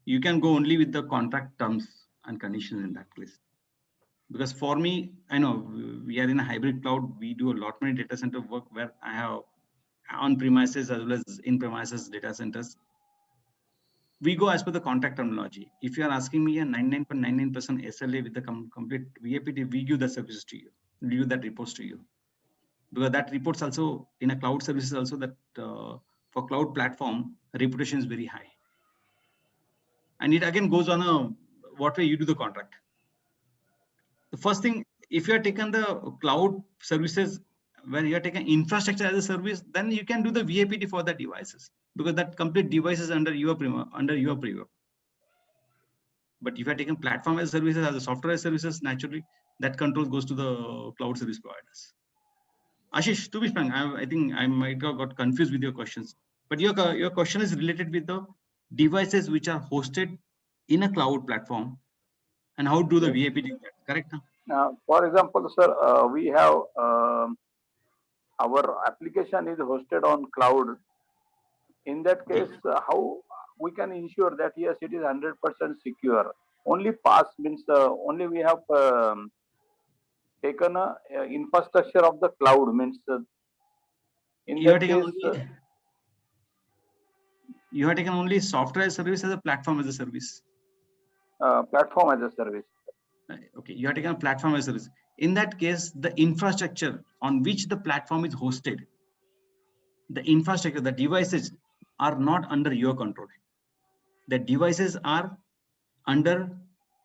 You can go only with the contract terms and conditions in that place. Because for me, I know we are in a hybrid cloud. We do a lot many data center work where I have on-premises as well as in-premises data centers. We go as per the contract terminology. If you are asking me a 99.99% SLA with the complete VAPT, we give the services to you. We give that reports to you. Because that reports also in a cloud services also that for cloud platform, reputation is very high. And it again goes on what way you do the contract. The first thing, if you are taking the cloud services where you are taking infrastructure as a service, then you can do the VAPT for the devices because that complete device is under your preview. But if you are taking platform as services, as a software as services, naturally that control goes to the cloud service providers. Ashish, to be frank, I think I might have got confused with your questions. But your question is related with the devices which are hosted in a cloud platform and how do the VAPT, correct? For example, sir, we have our application is hosted on cloud. In that case, how we can ensure that yes, it is 100% secure? Only pass means only we have taken a infrastructure of the cloud means in you that case, you have taken only software as a service as a platform as a service. Platform as a service. Okay, you are taking a platform as a service. In that case, the infrastructure on which the platform is hosted, the infrastructure, the devices are not under your control. The devices are under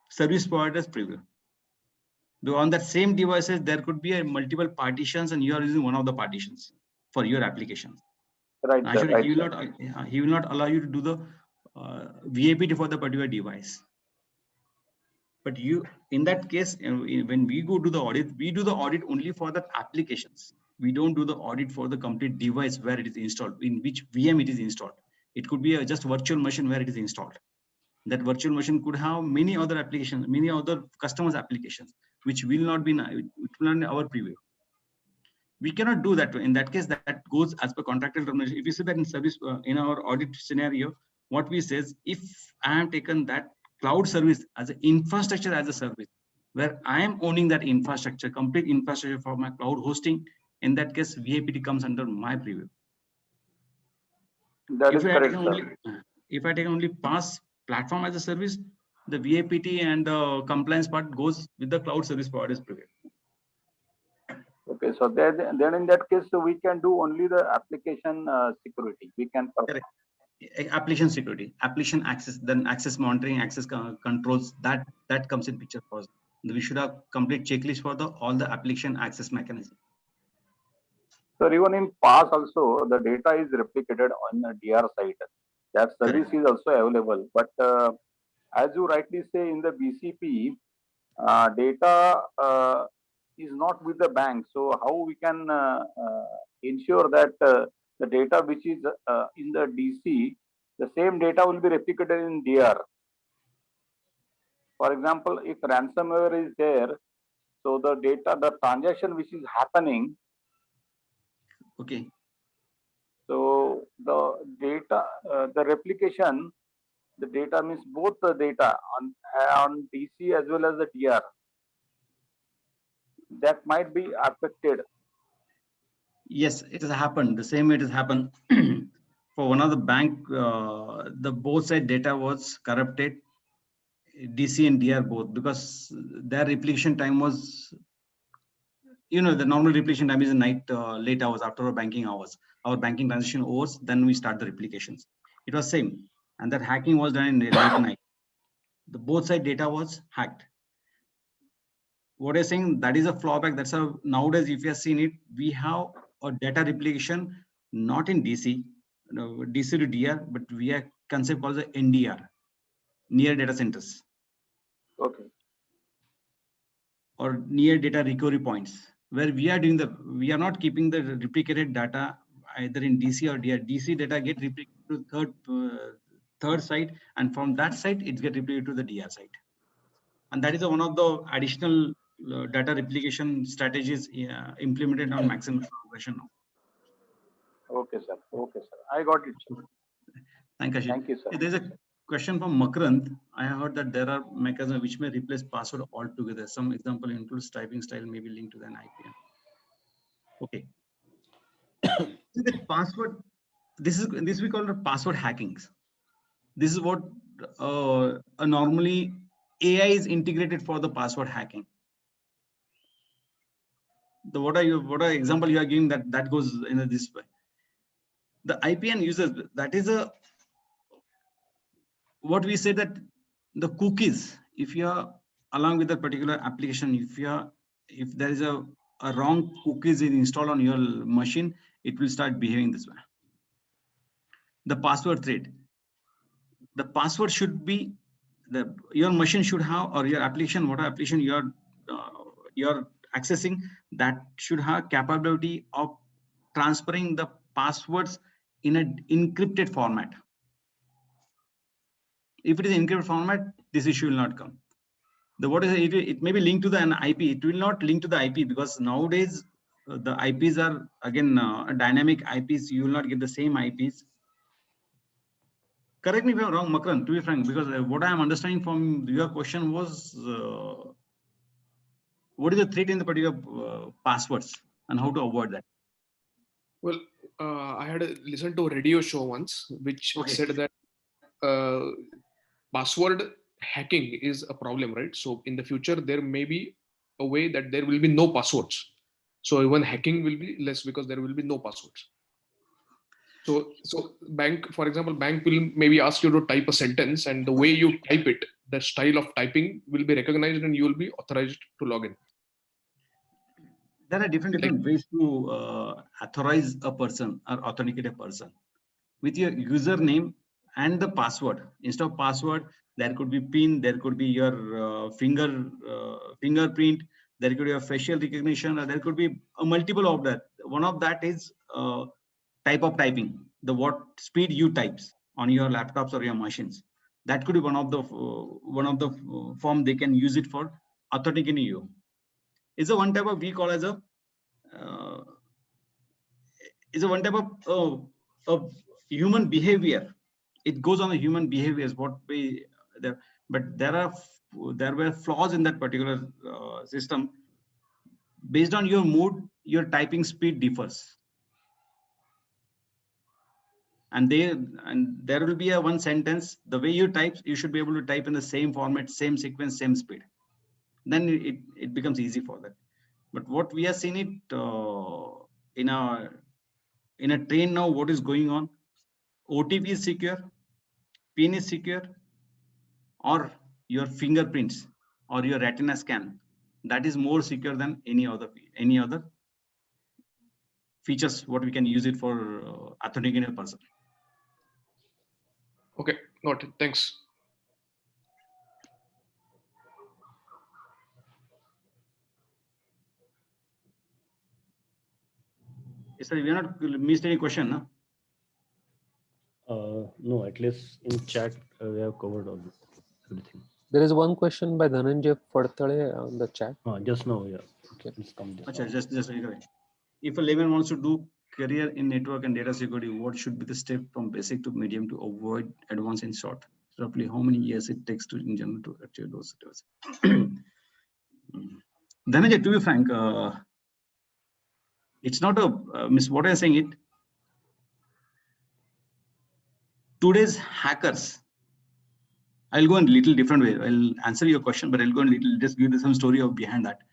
service provider's preview. On that same devices, there could be a multiple partitions, and you are using one of the partitions for your applications. Right, sir, Actually, right, he will not allow you to do the VAPT for the particular device. But you, in that case, when we go to the audit, we do the audit only for the applications. We don't do the audit for the complete device where it is installed, in which VM it is installed. It could be a just virtual machine where it is installed. That virtual machine could have many other applications, many other customers applications, which will not be in our preview. We cannot do that. In that case, that goes as per contractual termination. If you see that in service, in our audit scenario, what we says, if I have taken that cloud service as an infrastructure as a service, where I am owning that infrastructure, complete infrastructure for my cloud hosting, in that case, VAPT comes under my preview. That is correct, sir. If I take only PaaS platform as a service, the VAPT and the compliance part goes with the cloud service provider's preview. Okay, so then in that case, we can do only the application security. We can application security, application access, then access monitoring, access controls, that comes in picture first. We should have complete checklist for all the application access mechanism. So even in PaaS also, the data is replicated on the DR side. That service is also available. But as you rightly say, in the BCP, data is not with the bank. So how we can ensure that the data which is in the DC, the same data will be replicated in DR. For example, if ransomware is there, so the data, the transaction which is happening. Okay. So the data, the replication, the data means both the data on DC as well as the DR. That might be affected. Yes, it has happened. The same way it has happened for one of the bank. The both side data was corrupted, DC and DR both, because their replication time was, the normal replication time is in night, late hours after our banking hours. Our banking transaction hours, then we start the replications. It was same, and that hacking was done in late night. The both side data was hacked. What I'm saying, that is a fallback. That's how nowadays, if you have seen it, we have a data replication not in DC, DC to DR, but we have concept called the NDR, near data centers. Okay. Or near data recovery points, where we are not keeping the replicated data either in DC or DR. DC data get replicated to third site, and from that site it get replicated to the DR site. And that is one of the additional data replication strategies implemented on maximum version now. Okay, sir. Okay, sir. I got it, sir. Thank you. Thank you, sir. There's a question from Makrant. I heard that there are mechanisms which may replace password altogether. Some example includes typing style may be linked to an IPN. Okay. So the password, this we call password hackings. This is what normally AI is integrated for the password hacking. The what are example you are giving that goes in this way. The IPN users, that is what we say, that the cookies, if you are along with a particular application, if there is a wrong cookies is installed on your machine, it will start behaving this way. The password thread, the password should be your machine should have, or your application, whatever application you're accessing, that should have capability of transferring the passwords in an encrypted format. If it is encrypted format, this issue will not come. It may be linked to an IP. It will not link to the IP, because nowadays the IPs are again dynamic IPs. You will not get the same IPs. Correct me if I'm wrong, Makran, to be frank, because what I am understanding from your question was what is the threat in the particular passwords and how to avoid that? Well, I had listened to a radio show once, which said that password hacking is a problem, right? So in the future, there may be a way that there will be no passwords. So even hacking will be less because there will be no passwords. So bank, for example, bank will maybe ask you to type a sentence, and the way you type it, the style of typing will be recognized, and you will be authorized to log in. There are different ways to authorize a person or authenticate a person. With your username and the password. Instead of password, there could be PIN, there could be your fingerprint, there could be a facial recognition, or there could be a multiple of that. One of that is type of typing, the what speed you types on your laptops or your machines. That could be one of the form they can use it for authenticating you. It's a one type of we call as a is a one type of human behavior. It goes on the human behaviors, what we there, but there were flaws in that particular system. Based on your mood, your typing speed differs, and there will be a one sentence. The way you type, you should be able to type in the same format, same sequence, same speed. Then it becomes easy for that. But what we have seen it in a train now, what is going on? OTP is secure, PIN is secure, or your fingerprints or your retina scan, that is more secure than any other features what we can use it for authenticating a person. Okay, got it. Thanks. Yes, sir, we have not missed any question, no? No, at least in chat we have covered all everything. There is one question by Dhananjay Padtale on the chat. Just now, yeah. Okay. It's come just Achha, now. just if a layman wants to do career in network and data security, what should be the step from basic to medium to avoid advanced in short? Roughly how many years it takes to in general to achieve those levels? Dhananjay, to be frank, it's not a miss. What I'm saying it. Today's hackers. I'll go in a little different way. I'll answer your question, but I'll go in a little. Just give you some story of behind that.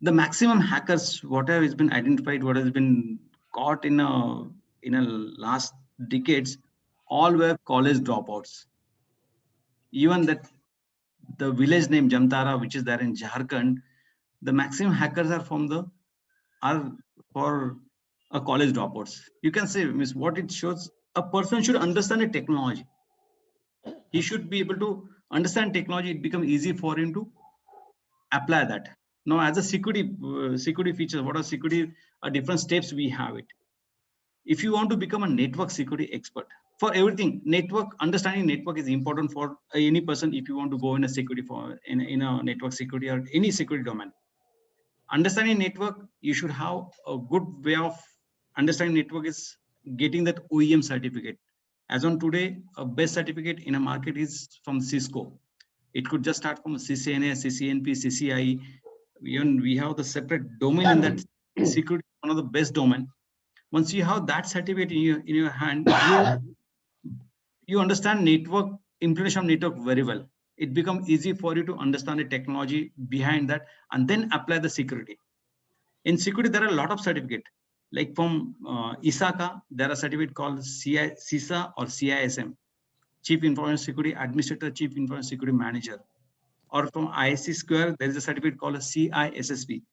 The maximum hackers, whatever has been identified, what has been caught in a last decades, all were college dropouts. Even that the village named Jamtara, which is there in Jharkhand, the maximum hackers are for a college dropouts. You can say, Miss, what it shows, a person should understand a technology. He should be able to understand technology. It becomes easy for him to apply that. Now, as a security features, what are security different steps we have it. If you want to become a network security expert for everything, understanding network is important for any person. If you want to go in a security in a network security or any security domain, understanding network, you should have a good way of understanding network is getting that OEM certificate. As on today, a best certificate in a market is from Cisco. It could just start from CCNA, CCNP, CCIE. Even we have the separate domain in that security, one of the best domain. Once you have that certificate in your hand, you understand network, implementation of network very well. It becomes easy for you to understand the technology behind that and then apply the security. In security, there are a lot of certificates. Like from ISACA, there are certificates called CISA or CISM, Chief Information Security Administrator, Chief Information Security Manager. Or from ISC Square, there is a certificate called a CISSP,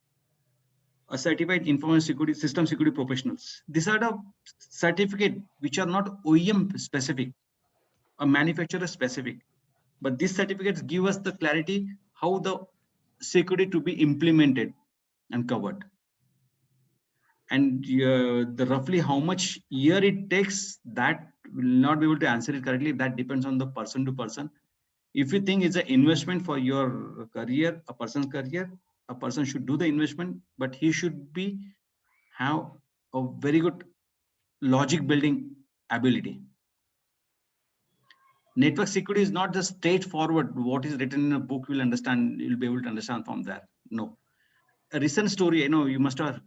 a Certified Information Security System Security Professionals. These are the certificates which are not OEM specific, or manufacturer specific, but these certificates give us the clarity how the security to be implemented and covered. And the roughly how much year it takes, that will not be able to answer it correctly. That depends on the person to person. If you think it's an investment for your career, a person's career, a person should do the investment, but he should have a very good logic building ability. Network security is not just straightforward. What is written in a book, you'll understand. You'll be able to understand from there. No. A recent story, I know you must have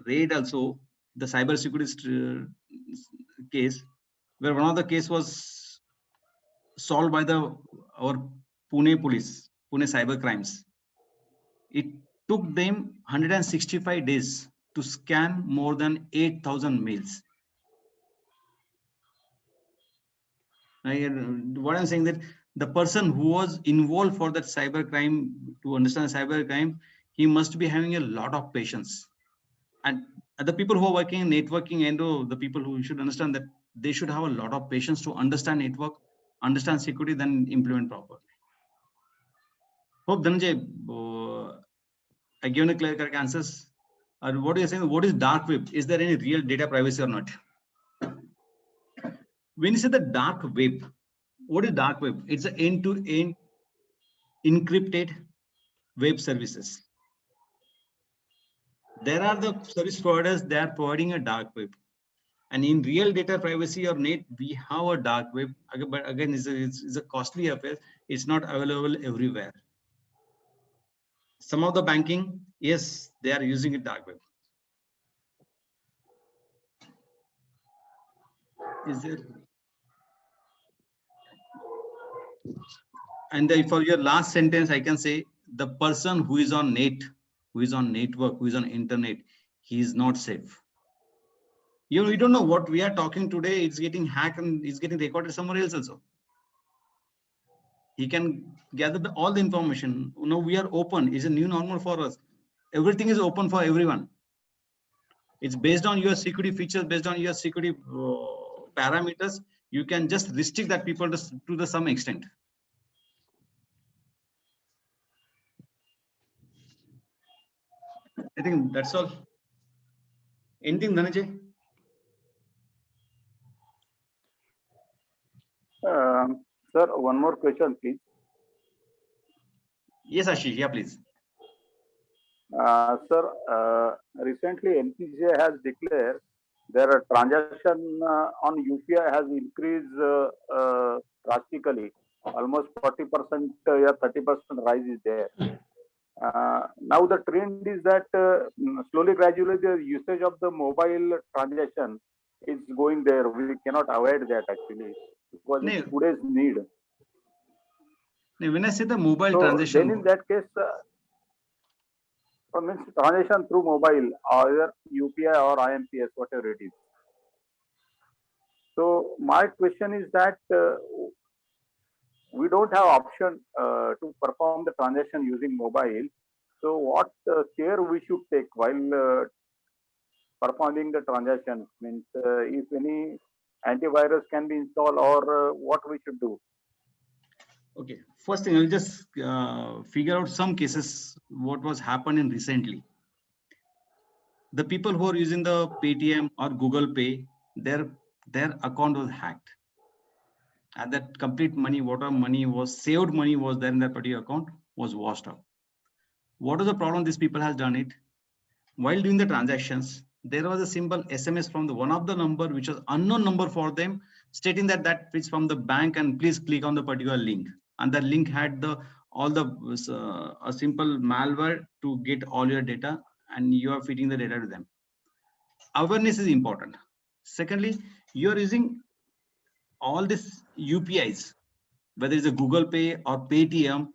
read also the cyber security case, where one of the case was solved by our Pune police, Pune cyber crimes. It took them 165 days to scan more than 8,000 mails. What I'm saying that the person who was involved for that cyber crime, to understand cyber crime, he must be having a lot of patience. And the people who are working in networking and the people who should understand that they should have a lot of patience to understand network, understand security, then implement properly. Hope Dhananjay, I given a clear correct answers. What are you saying? What is dark web? Is there any real data privacy or not? When you say the dark web, what is dark web? It's an end-to-end encrypted web services. There are the service providers, they are providing a dark web. And in real data privacy or net, we have a dark web. But again, it's a costly affair. It's not available everywhere. Some of the banking, yes, they are using a dark web. Is there? And for your last sentence, I can say the person who is on net, who is on network, who is on internet, he is not safe. You know, we don't know what we are talking today. It's getting hacked and it's getting recorded somewhere else also. He can gather all the information. You know, we are open. It's a new normal for us. Everything is open for everyone. It's based on your security features, based on your security parameters. You can just restrict that people to the some extent. I think that's all. Anything, Dhananjay? Sir, one more question, please. Yes, Ashish. Yeah, please. Sir, recently NPCI has declared their transaction on UPI has increased drastically. Almost 40%, 30% rise is there. Now the trend is that slowly, gradually, the usage of the mobile transaction is going there. We cannot avoid that actually because it's today's need. When I say the mobile So transaction, then in that case, means transaction through mobile, either UPI or IMPS, whatever it is. So my question is that we don't have option to perform the transaction using mobile. So what care we should take while performing the transaction? Means if any antivirus can be installed or what we should do? okay. First thing, I'll just figure out some cases what was happening recently. The people who are using the Paytm or Google Pay, their account was hacked, and that complete money, whatever money was saved, money was there in that particular account was washed out. What is the problem? These people has done it while doing the transactions. There was a simple SMS from the one of the number which was unknown number for them, stating that is from the bank and please click on the particular link. And that link had a simple malware to get all your data, and you are feeding the data to them. Awareness is important. Secondly, you are using all these UPIs, whether it's a Google Pay or Paytm.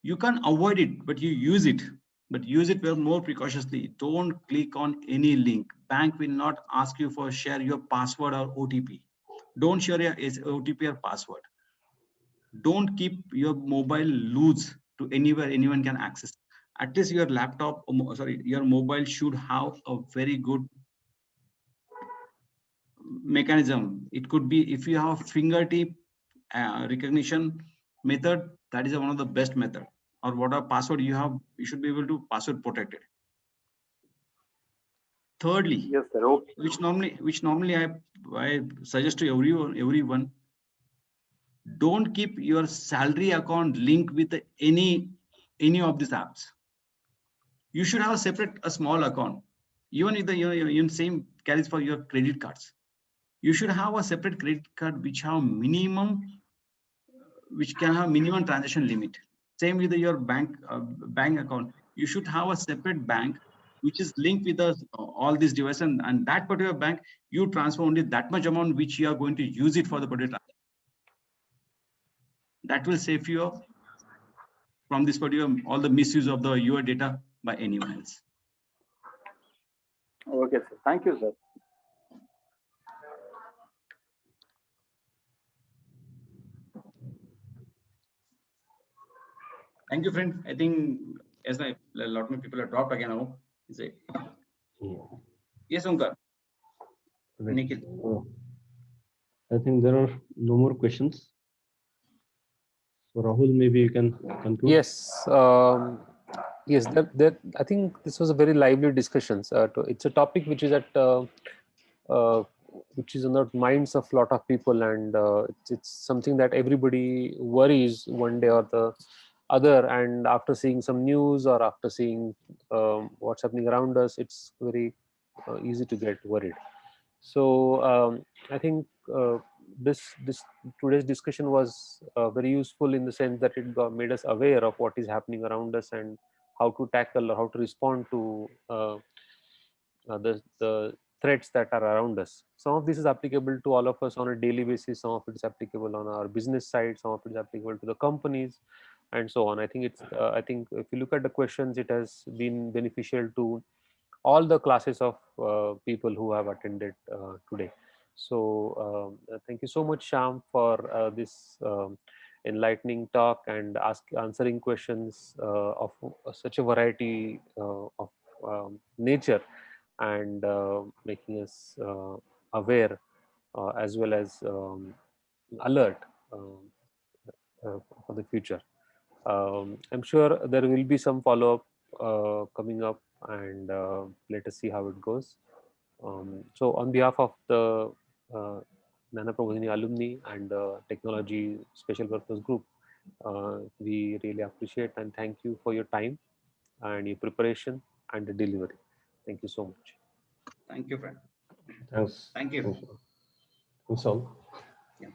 You can't avoid it, but you use it. But use it more precautiously. Don't click on any link. Bank will not ask you for share your password or OTP. Don't share your OTP or password. Don't keep your mobile loose to anywhere anyone can access. At least your laptop, your mobile should have a very good mechanism. It could be if you have fingertip recognition method, that is one of the best method. Or whatever password you have, you should be able to password protect it. Thirdly, yes, sir. Okay. which normally I suggest to everyone, don't keep your salary account linked with any of these apps. You should have a small account. Even if the same carries for your credit cards. You should have a separate credit card which can have minimum transaction limit. Same with your bank account. You should have a separate bank which is linked with all these devices, and that particular bank, you transfer only that much amount which you are going to use it for the particular transaction. That will save you from this particular, all the misuse of your data by anyone else. Okay, sir. Thank you, sir. Thank you, friend. I think as a lot of people have dropped again now. Is it? Yes, Omkar. Right. Nikhil. I think there are no more questions. So Rahul, maybe you can conclude. Yes, yes. I think this was a very lively discussion. It's a topic which is which is on the minds of a lot of people, and it's something that everybody worries one day or the other. And after seeing some news or after seeing what's happening around us, it's very easy to get worried. So I think this today's discussion was very useful in the sense that it made us aware of what is happening around us and how to tackle or how to respond to the threats that are around us. Some of this is applicable to all of us on a daily basis. Some of it is applicable on our business side. Some of it is applicable to the companies, and so on. I think I think if you look at the questions, it has been beneficial to all the classes of people who have attended today. So thank you so much, Sham, for this enlightening talk and answering questions of such a variety of nature, and making us aware as well as alert for the future. I'm sure there will be some follow-up coming up, and let us see how it goes. So on behalf of the Nana Prabodhini alumni and the Technology Special Purpose Group, we really appreciate and thank you for your time and your preparation and the delivery. Thank you so much. Thank you, friend. Thanks. Thank you. Thanks all. Yeah.